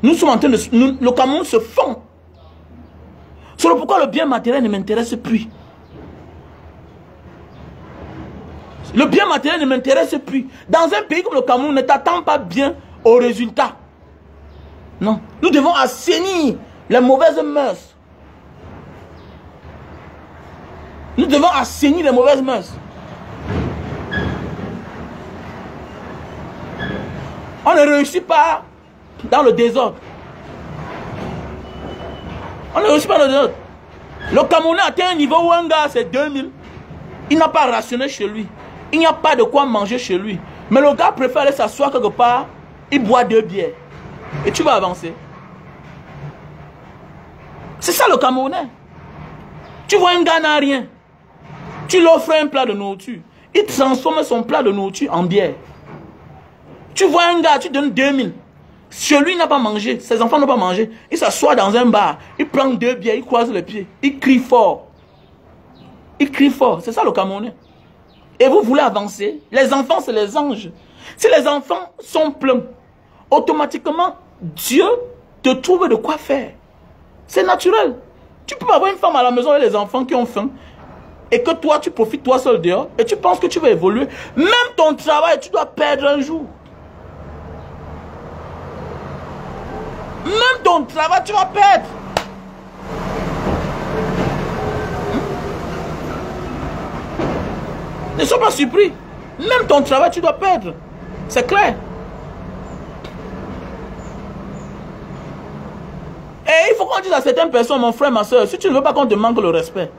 Nous sommes en train de... le Cameroun se fond. C'est pourquoi le bien matériel ne m'intéresse plus. Le bien matériel ne m'intéresse plus. Dans un pays comme le Cameroun, ne t'attends pas bien au résultat. Non. Nous devons assainir les mauvaises mœurs. Nous devons assainir les mauvaises mœurs. On ne réussit pas dans le désordre. On ne réussit pas dans le désordre. Le Camerounais atteint un niveau où un gars c'est 2000. Il n'a pas rationné chez lui. Il n'y a pas de quoi manger chez lui. Mais le gars préfère aller s'asseoir quelque part. Il boit 2 bières. Et tu vas avancer. C'est ça le Camerounais. Tu vois un gars n'a rien. Tu lui offres un plat de nourriture. Il transforme son plat de nourriture en bière. Tu vois un gars, tu donnes 2000. Chez lui, il n'a pas mangé. Ses enfants n'ont pas mangé. Il s'assoit dans un bar. Il prend 2 bières. Il croise les pieds. Il crie fort. Il crie fort. C'est ça le Camerounais. Et vous voulez avancer. Les enfants, c'est les anges. Si les enfants sont pleins, automatiquement, Dieu te trouve de quoi faire. C'est naturel. Tu peux avoir une femme à la maison et les enfants qui ont faim. Et que toi, tu profites toi seul dehors. Et tu penses que tu vas évoluer. Même ton travail, tu dois perdre un jour. Même ton travail, tu vas perdre. Ne sois pas surpris. Même ton travail, tu dois perdre. C'est clair. Et il faut qu'on dise à certaines personnes, mon frère, ma soeur, si tu ne veux pas qu'on te manque le respect,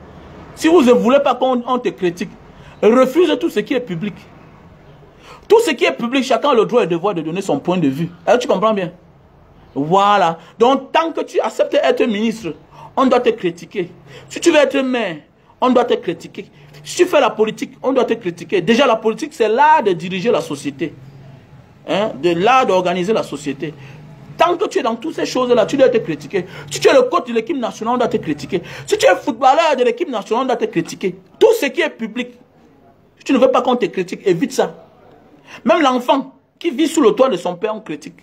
si vous ne voulez pas qu'on te critique, refuse tout ce qui est public. Tout ce qui est public, chacun a le droit et le devoir de donner son point de vue. Alors tu comprends bien? Voilà. Donc tant que tu acceptes d'être ministre, on doit te critiquer. Si tu veux être maire, on doit te critiquer. Si tu fais la politique, on doit te critiquer. Déjà, la politique, c'est l'art de diriger la société. Hein? De l'art d'organiser la société. Tant que tu es dans toutes ces choses-là, tu dois te critiquer. Si tu es le coach de l'équipe nationale, on doit te critiquer. Si tu es footballeur de l'équipe nationale, on doit te critiquer. Tout ce qui est public, si tu ne veux pas qu'on te critique, évite ça. Même l'enfant qui vit sous le toit de son père, on critique.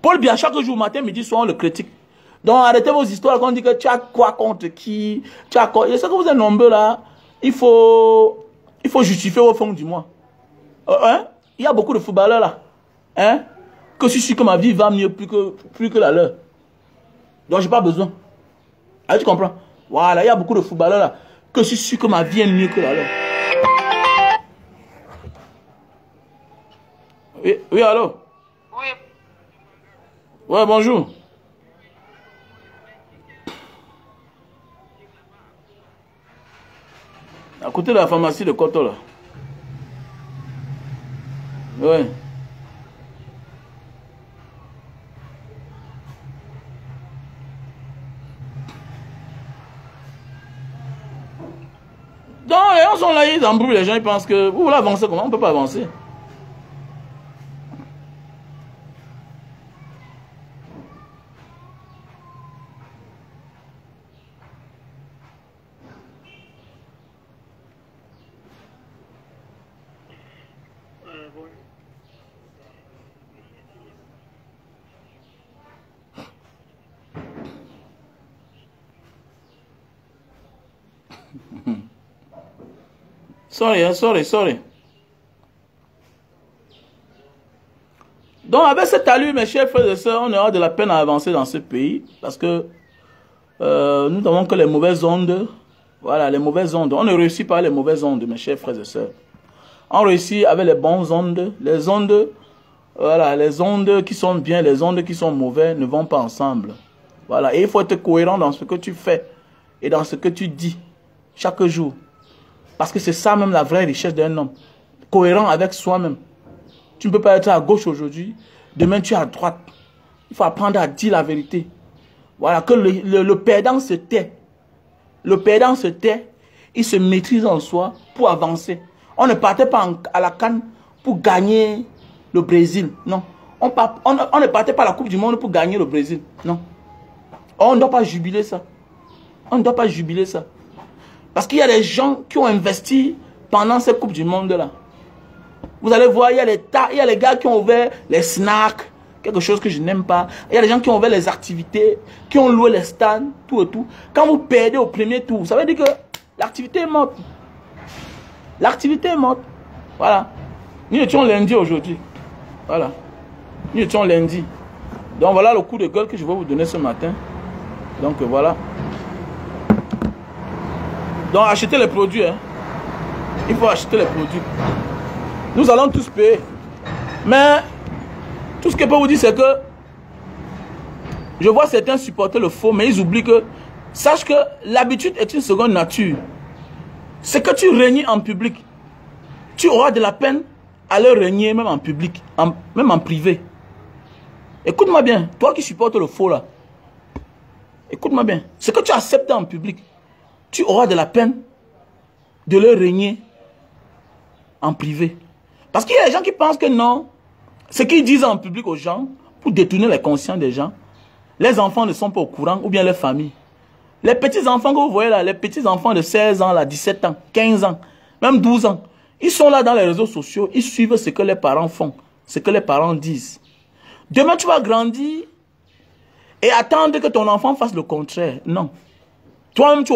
Paul Biya, chaque jour, matin, midi, soir, on le critique. Donc arrêtez vos histoires quand on dit que tu as quoi contre qui, tu as quoi. Je sais que vous êtes nombreux là, il faut justifier au fond du mois. Hein? Il y a beaucoup de footballeurs là. Hein? Que je suis sûr que ma vie va mieux plus que la leur. Donc j'ai pas besoin. Ah, tu comprends? Voilà, il y a beaucoup de footballeurs là. Que je suis sûr que ma vie est mieux que la leur. Oui, oui, allô? Oui. Ouais, bonjour. À côté de la pharmacie de Koto, là. Ouais. Donc, les gens sont là, ils embrouillent les gens, ils pensent que vous voulez avancer comment? On ne peut pas avancer. Sorry. Donc, avec cet allure, mes chers frères et sœurs, on aura de la peine à avancer dans ce pays parce que nous n'avons que les mauvaises ondes. Voilà, les mauvaises ondes. On ne réussit pas les mauvaises ondes, mes chers frères et sœurs. On réussit avec les bonnes ondes. Les ondes, voilà, les ondes qui sont bien, les ondes qui sont mauvaises ne vont pas ensemble. Voilà, et il faut être cohérent dans ce que tu fais. et dans ce que tu dis chaque jour. Parce que c'est ça même la vraie richesse d'un homme. Cohérent avec soi-même. Tu ne peux pas être à gauche aujourd'hui, demain tu es à droite. Il faut apprendre à dire la vérité. Voilà, que le perdant se tait. Le perdant se tait, il se maîtrise en soi pour avancer. On ne partait pas à la CAN pour gagner le Brésil, non. On ne partait pas à la Coupe du Monde pour gagner le Brésil, non. On ne doit pas jubiler ça. On ne doit pas jubiler ça. Parce qu'il y a des gens qui ont investi pendant cette Coupe du Monde-là. Vous allez voir, il y a les gars qui ont ouvert les snacks, quelque chose que je n'aime pas. Il y a des gens qui ont ouvert les activités, qui ont loué les stands, tout et tout. Quand vous perdez au premier tour, ça veut dire que l'activité est morte. L'activité est morte. Voilà. Nous étions lundi aujourd'hui. Voilà. Nous étions lundi. Donc voilà le coup de gueule que je vais vous donner ce matin. Donc voilà. Donc achetez les produits. Hein. Il faut acheter les produits. Nous allons tous payer. Mais tout ce que je peux vous dire, c'est que je vois certains supporter le faux, mais ils oublient que, sache que l'habitude est une seconde nature. C'est que tu régnes en public. Tu auras de la peine à le régner même en public, même en privé. Écoute-moi bien, toi qui supportes le faux là. Écoute-moi bien. Ce que tu acceptes en public, tu auras de la peine de le régner en privé. Parce qu'il y a des gens qui pensent que non, ce qu'ils disent en public aux gens, pour détourner les consciences des gens, les enfants ne sont pas au courant, ou bien les familles. Les petits-enfants que vous voyez là, les petits-enfants de 16 ans, là, 17 ans, 15 ans, même 12 ans, ils sont là dans les réseaux sociaux, ils suivent ce que les parents font, ce que les parents disent. Demain, tu vas grandir et attendre que ton enfant fasse le contraire. Non. Toi-même, tu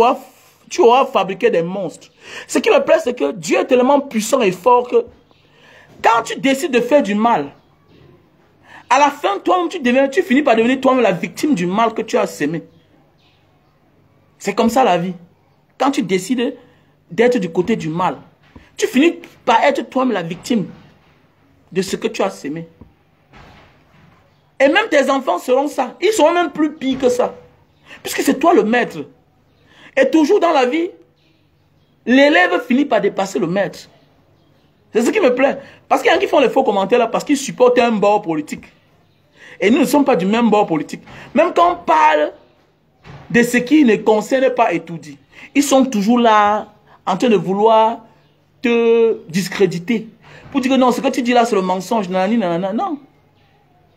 auras fabriqué des monstres. Ce qui me plaît, c'est que Dieu est tellement puissant et fort que quand tu décides de faire du mal, à la fin, toi-même, tu finis par devenir toi-même la victime du mal que tu as sémé. C'est comme ça la vie. Quand tu décides d'être du côté du mal, tu finis par être toi-même la victime de ce que tu as sémé. Et même tes enfants seront ça. Ils seront même plus pires que ça. Puisque c'est toi le maître. Et toujours dans la vie, l'élève finit par dépasser le maître. C'est ce qui me plaît. Parce qu'il y en a qui font les faux commentaires là parce qu'ils supportent un bord politique. Et nous ne sommes pas du même bord politique. Même quand on parle de ce qui ne concerne pas Etoudi, ils sont toujours là en train de vouloir te discréditer. Pour dire que non, ce que tu dis là c'est le mensonge. Nanani, nanana. Non.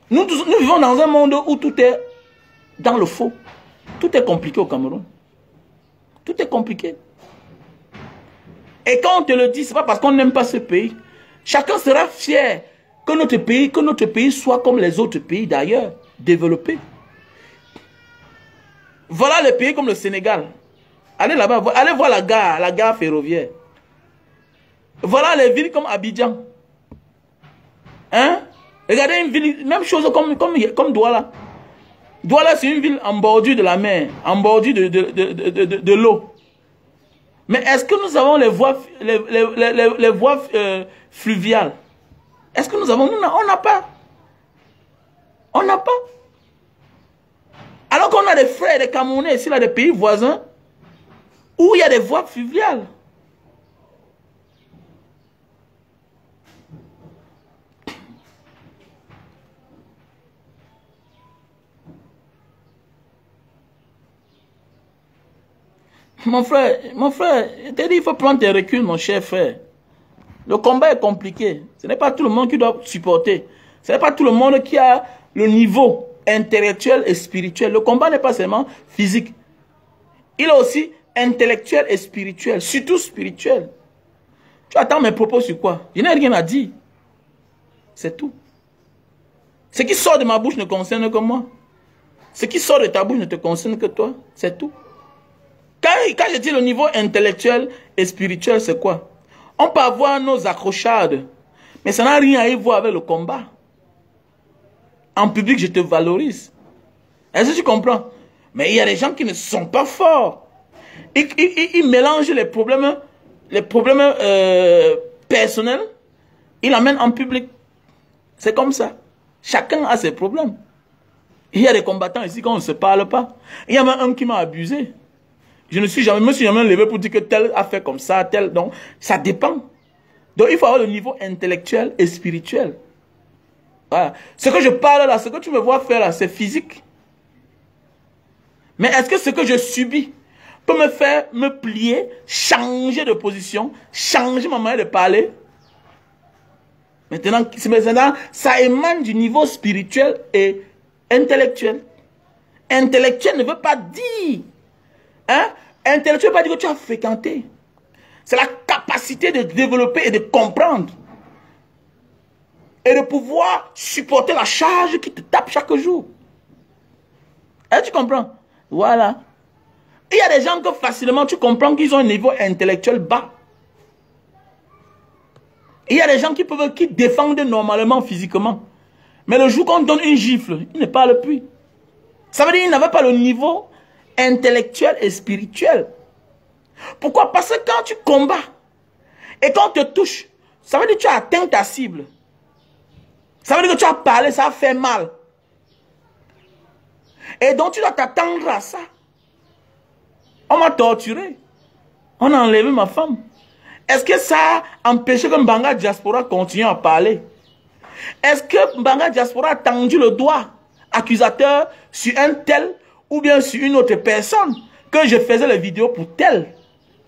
Nous vivons dans un monde où tout est dans le faux. Tout est compliqué au Cameroun. Tout est compliqué. Et quand on te le dit, ce n'est pas parce qu'on n'aime pas ce pays. Chacun sera fier que notre pays soit comme les autres pays d'ailleurs, développés. Voilà les pays comme le Sénégal. Allez là-bas, allez voir la gare ferroviaire. Voilà les villes comme Abidjan. Hein? Regardez une ville, même chose comme Douala. Douala, c'est une ville en bordure de la mer, en bordure de l'eau. Mais est-ce que nous avons les voies fluviales? Est-ce que nous avons? On n'a pas. On n'a pas. Alors qu'on a des frères, des Camerounais ici, là, des pays voisins, où il y a des voies fluviales. Mon frère, je t'ai dit, il faut prendre tes reculs, mon cher frère. Le combat est compliqué. Ce n'est pas tout le monde qui doit supporter. Ce n'est pas tout le monde qui a le niveau intellectuel et spirituel. Le combat n'est pas seulement physique. Il est aussi intellectuel et spirituel, surtout spirituel. Tu attends mes propos sur quoi? Je n'ai rien à dire. C'est tout. Ce qui sort de ma bouche ne concerne que moi. Ce qui sort de ta bouche ne te concerne que toi. C'est tout. Quand je dis le niveau intellectuel et spirituel, c'est quoi? On peut avoir nos accrochades, mais ça n'a rien à y voir avec le combat. En public, je te valorise. Est-ce que tu comprends? Mais il y a des gens qui ne sont pas forts. Ils mélangent les problèmes personnels, ils l'amènent en public. C'est comme ça. Chacun a ses problèmes. Il y a des combattants ici qu'on ne se parle pas. Il y a même un qui m'a abusé. Je ne suis jamais, me suis jamais levé pour dire que tel a fait comme ça, tel. Donc, ça dépend. Donc, il faut avoir le niveau intellectuel et spirituel. Voilà. Ce que je parle là, ce que tu me vois faire là, c'est physique. Mais est-ce que ce que je subis peut me faire me plier, changer de position, changer ma manière de parler? Maintenant, ça émane du niveau spirituel et intellectuel. Intellectuel ne veut pas dire, hein? Intellectuel ne veut pas dire que tu as fréquenté. C'est la capacité de développer et de comprendre. Et de pouvoir supporter la charge qui te tape chaque jour. Est-ce que tu comprends? Voilà. Il y a des gens que facilement tu comprends qu'ils ont un niveau intellectuel bas. Il y a des gens qui défendent normalement physiquement. Mais le jour qu'on donne une gifle, ils ne parlent plus. Ça veut dire qu'ils n'avaient pas le niveau intellectuel et spirituel. Pourquoi? Parce que quand tu combats et quand on te touche, ça veut dire que tu as atteint ta cible. Ça veut dire que tu as parlé, ça a fait mal. Et donc tu dois t'attendre à ça. On m'a torturé. On a enlevé ma femme. Est-ce que ça a empêché que Mbanga Diaspora continue à parler? Est-ce que Mbanga Diaspora a tendu le doigt accusateur sur un tel ou bien sur une autre personne que je faisais la vidéo pour tel?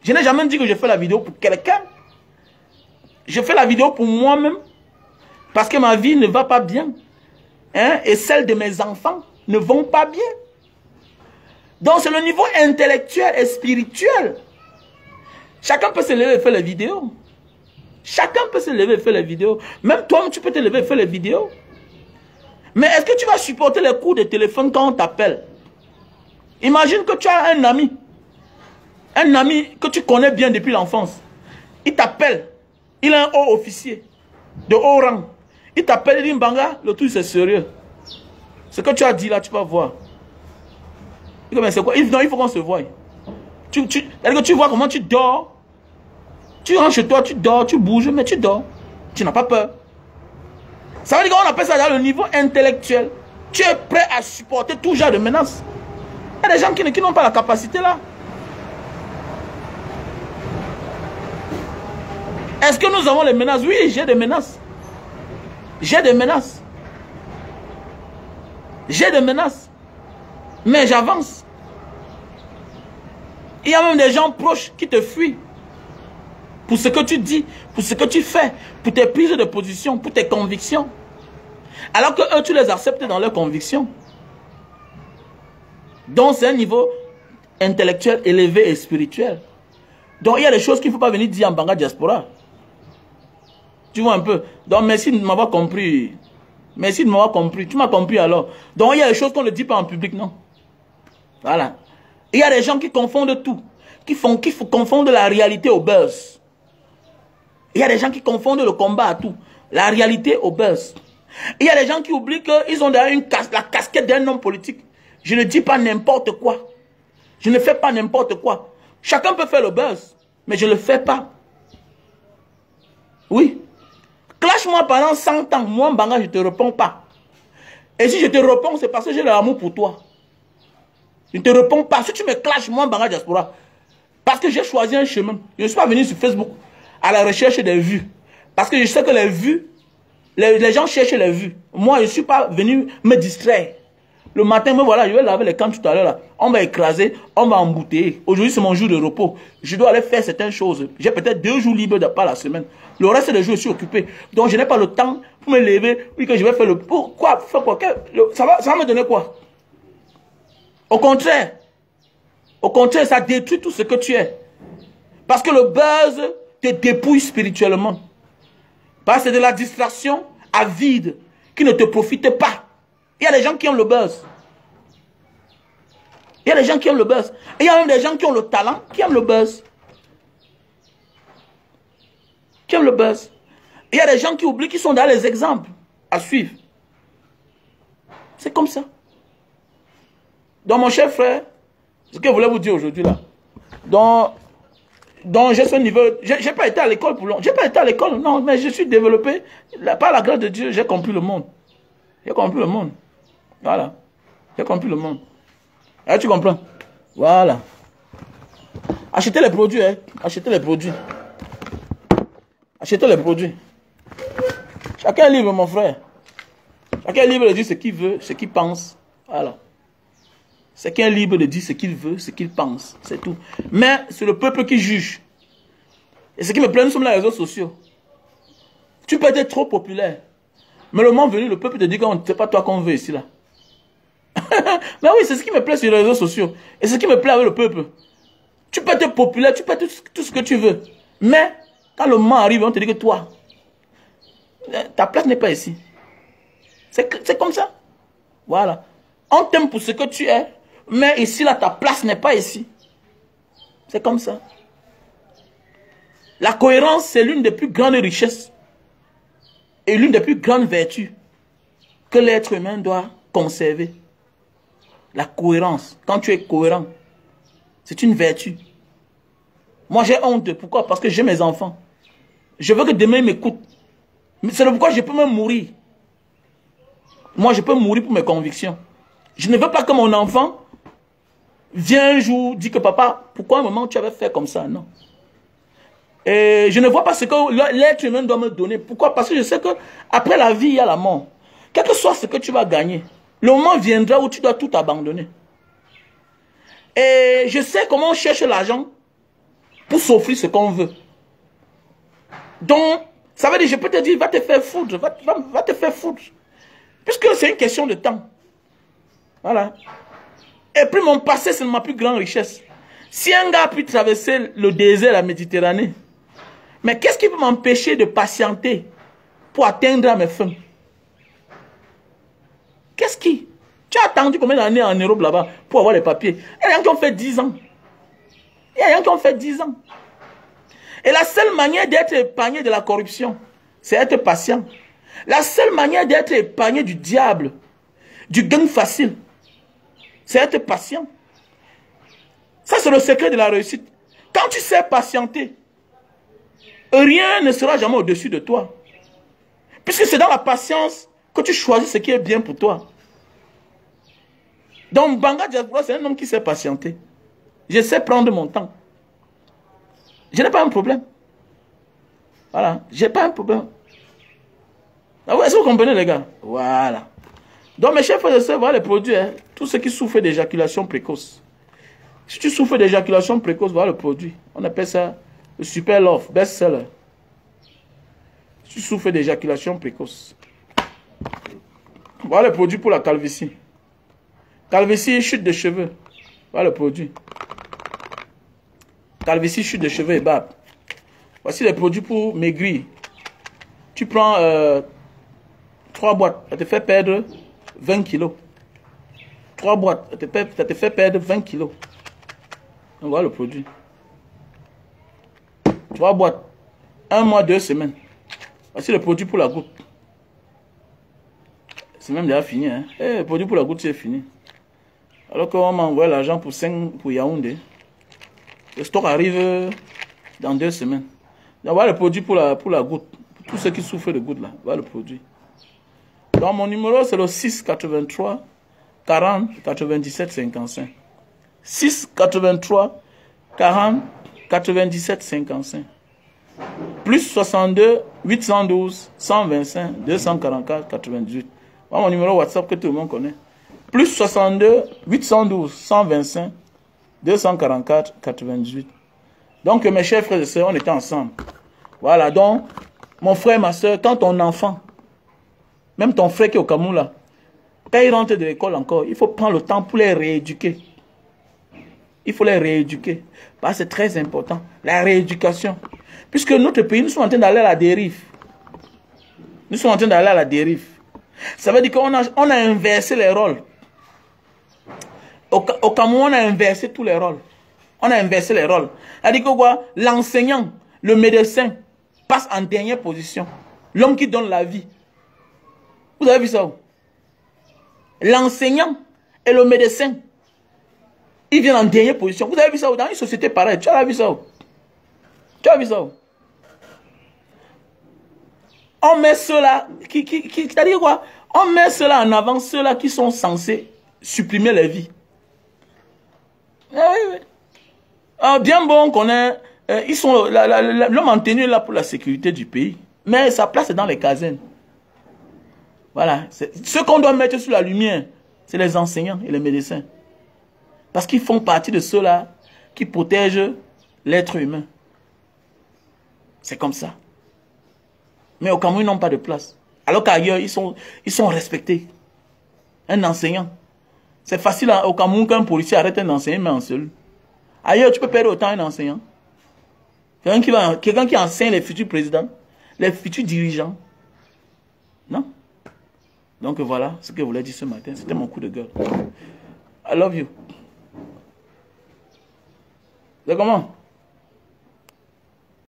Je n'ai jamais dit que je fais la vidéo pour quelqu'un. Je fais la vidéo pour moi-même parce que ma vie ne va pas bien. Hein? Et celle de mes enfants ne vont pas bien. Donc c'est le niveau intellectuel et spirituel. Chacun peut se lever et faire les vidéos. Chacun peut se lever et faire les vidéos. Même toi, tu peux te lever et faire les vidéos. Mais est-ce que tu vas supporter les coups de téléphone quand on t'appelle? Imagine que tu as un ami que tu connais bien depuis l'enfance. Il t'appelle. Il est un haut officier de haut rang. Il t'appelle, il dit Mbanga, le truc c'est sérieux. Ce que tu as dit là, tu vas voir. Il dit, mais c'est quoi? Non, il faut qu'on se voie. Tu vois comment tu dors. Tu rentres chez toi, tu dors, tu bouges, mais tu dors. Tu n'as pas peur. Ça veut dire qu'on appelle ça dans le niveau intellectuel. Tu es prêt à supporter tout genre de menaces. Il y a des gens qui n'ont pas la capacité là. Est-ce que nous avons les menaces? Oui, j'ai des menaces. J'ai des menaces. J'ai des menaces. Mais j'avance. Il y a même des gens proches qui te fuient. Pour ce que tu dis, pour ce que tu fais, pour tes prises de position, pour tes convictions. Alors que eux, tu les acceptes dans leurs convictions. Donc c'est un niveau intellectuel élevé et spirituel. Donc il y a des choses qu'il ne faut pas venir dire en Mbanga Diaspora. Tu vois un peu. Donc merci de m'avoir compris. Merci de m'avoir compris. Tu m'as compris alors. Donc il y a des choses qu'on ne dit pas en public, non. Voilà. Il y a des gens qui confondent tout. Qui confondent la réalité au buzz. Il y a des gens qui confondent le combat à tout. La réalité au buzz. Il y a des gens qui oublient qu'ils ont derrière la casquette d'un homme politique. Je ne dis pas n'importe quoi. Je ne fais pas n'importe quoi. Chacun peut faire le buzz. Mais je ne le fais pas. Oui. Clash-moi pendant 100 ans. Moi, Mbanga, je ne te réponds pas. Et si je te réponds, c'est parce que j'ai de l'amour pour toi. Je ne te réponds pas. Si tu me clashes, moi, Mbanga Diaspora, parce que j'ai choisi un chemin. Je ne suis pas venu sur Facebook à la recherche des vues. Parce que je sais que les vues, les gens cherchent les vues. Moi, je ne suis pas venu me distraire. Le matin, me voilà, je vais laver les cannes tout à l'heure. Là. On va écraser, on va embouteiller. Aujourd'hui, c'est mon jour de repos. Je dois aller faire certaines choses. J'ai peut-être 2 jours libres par la semaine. Le reste des jours, je suis occupé. Donc, je n'ai pas le temps pour me lever. Puis que je vais faire le... Pourquoi? Faire quoi? Ça va me donner quoi? Au contraire, ça détruit tout ce que tu es. Parce que le buzz te dépouille spirituellement. Parce que c'est de la distraction à vide qui ne te profite pas. Il y a des gens qui ont le buzz. Il y a des gens qui ont le buzz. Et il y a même des gens qui ont le talent, qui aiment le buzz. Qui aiment le buzz. Et il y a des gens qui oublient qu'ils sont dans les exemples à suivre. C'est comme ça. Donc mon cher frère, ce que je voulais vous dire aujourd'hui là, donc j'ai ce niveau, j'ai pas été à l'école pour longtemps, j'ai pas été à l'école, non, mais je suis développé, par la grâce de Dieu, j'ai compris le monde. J'ai compris le monde. Voilà. J'ai compris le monde. Ah, tu comprends? Voilà. Achetez les produits, hein. Achetez les produits. Achetez les produits. Chacun est libre, mon frère. Chacun est libre de dire ce qu'il veut, ce qu'il pense. Voilà. Chacun est libre de dire ce qu'il veut, ce qu'il pense. C'est tout. Mais c'est le peuple qui juge. Et ce qui me plaît, nous sommes dans les réseaux sociaux. Tu peux être trop populaire. Mais le moment venu, le peuple te dit que c'est pas toi qu'on veut ici, là. Mais oui, c'est ce qui me plaît sur les réseaux sociaux. Et c'est ce qui me plaît avec le peuple. Tu peux être populaire, tu peux être tout ce que tu veux. Mais, quand le moment arrive, on te dit que toi, ta place n'est pas ici. C'est comme ça. Voilà. On t'aime pour ce que tu es. Mais ici, là, ta place n'est pas ici. C'est comme ça. La cohérence, c'est l'une des plus grandes richesses. Et l'une des plus grandes vertus que l'être humain doit conserver. La cohérence. Quand tu es cohérent, c'est une vertu. Moi, j'ai honte. Pourquoi? Parce que j'ai mes enfants. Je veux que demain, ils m'écoutent. C'est pourquoi je peux même mourir. Moi, je peux mourir pour mes convictions. Je ne veux pas que mon enfant vienne un jour dire que papa, pourquoi un moment tu avais fait comme ça? Non. Et je ne vois pas ce que l'être humain doit me donner. Pourquoi? Parce que je sais qu'après la vie, il y a la mort. Quel que soit ce que tu vas gagner, le moment viendra où tu dois tout abandonner. Et je sais comment on cherche l'argent pour s'offrir ce qu'on veut. Donc, ça veut dire, je peux te dire, va te faire foutre, va te faire foutre. Puisque c'est une question de temps. Voilà. Et puis mon passé, c'est ma plus grande richesse. Si un gars a pu traverser le désert, la Méditerranée, mais qu'est-ce qui peut m'empêcher de patienter pour atteindre mes fins? Qu'est-ce qui? Tu as attendu combien d'années en Europe là-bas pour avoir les papiers? Il y a des gens qui ont fait 10 ans. Il y a des gens qui ont fait 10 ans. Et la seule manière d'être épargné de la corruption, c'est être patient. La seule manière d'être épargné du diable, du gain facile, c'est être patient. Ça, c'est le secret de la réussite. Quand tu sais patienter, rien ne sera jamais au-dessus de toi. Puisque c'est dans la patience que tu choisis ce qui est bien pour toi. Donc, Banga Diaspora, c'est un homme qui sait patienter. Je sais prendre mon temps. Je n'ai pas un problème. Voilà, je n'ai pas un problème. Ah ouais, est-ce que vous comprenez, les gars? Voilà. Donc, mes chers frères et sœurs, voilà les produits. Hein. Tous ceux qui souffrent d'éjaculation précoce. Si tu souffres d'éjaculation précoce, voilà le produit. On appelle ça le Super Love, best-seller. Si tu souffres d'éjaculation précoce. Voilà le produit pour la calvitie. Calvitie, chute de cheveux. Voilà le produit. Calvitie, chute de cheveux et barbe. Voici les produits pour maigrir. Tu prends 3 boîtes, ça te fait perdre 20 kilos. 3 boîtes, ça te fait perdre 20 kilos. On voit le produit. 3 boîtes. 1 mois, 2 semaines. Voici le produit pour la goutte. C'est même déjà fini. Hein? Le produit pour la goutte, c'est fini. Alors qu'on m'a envoyé l'argent pour Yaoundé. Le stock arrive dans 2 semaines. Donc voilà le produit pour la goutte. Pour tous ceux qui souffrent de goutte là. Voilà le produit. Donc mon numéro c'est le 6 83 40 97 55. 6 83 40 97 55. Plus 62 812 125 244 98. Voilà mon numéro WhatsApp que tout le monde connaît. Plus 62 812 125 244 98. Donc mes chers frères et sœurs, on était ensemble. Voilà, donc mon frère, ma soeur, quand ton enfant, même ton frère qui est au Cameroun là, quand il rentre de l'école encore, il faut prendre le temps pour les rééduquer. Il faut les rééduquer. Parce que c'est très important. La rééducation. Puisque notre pays, nous sommes en train d'aller à la dérive. Nous sommes en train d'aller à la dérive. Ça veut dire qu'on a inversé les rôles. Au Cameroun, on a inversé tous les rôles. On a inversé les rôles. C'est-à-dire que quoi? L'enseignant, le médecin passe en dernière position. L'homme qui donne la vie. Vous avez vu ça? L'enseignant et le médecin, ils viennent en dernière position. Vous avez vu ça? Dans une société pareille, tu as vu ça? Tu as vu ça? On met ceux-là, c'est-à-dire quoi? On met ceux-là en avant, ceux-là qui sont censés supprimer les vies. Ah oui, oui. Bien bon qu'on ait... ils sont... L'homme en tenue est là pour la sécurité du pays. Mais sa place est dans les casernes. Voilà. Ce qu'on doit mettre sous la lumière, c'est les enseignants et les médecins. Parce qu'ils font partie de ceux-là qui protègent l'être humain. C'est comme ça. Mais au Cameroun, ils n'ont pas de place. Alors qu'ailleurs, ils sont respectés. Un enseignant. C'est facile au Cameroun qu'un policier arrête un enseignant, mais en seul. Ailleurs, tu peux perdre autant un enseignant. Quelqu'un qui enseigne les futurs présidents, les futurs dirigeants. Non? Donc voilà ce que je voulais dire ce matin. C'était mon coup de gueule. I love you. C'est comment?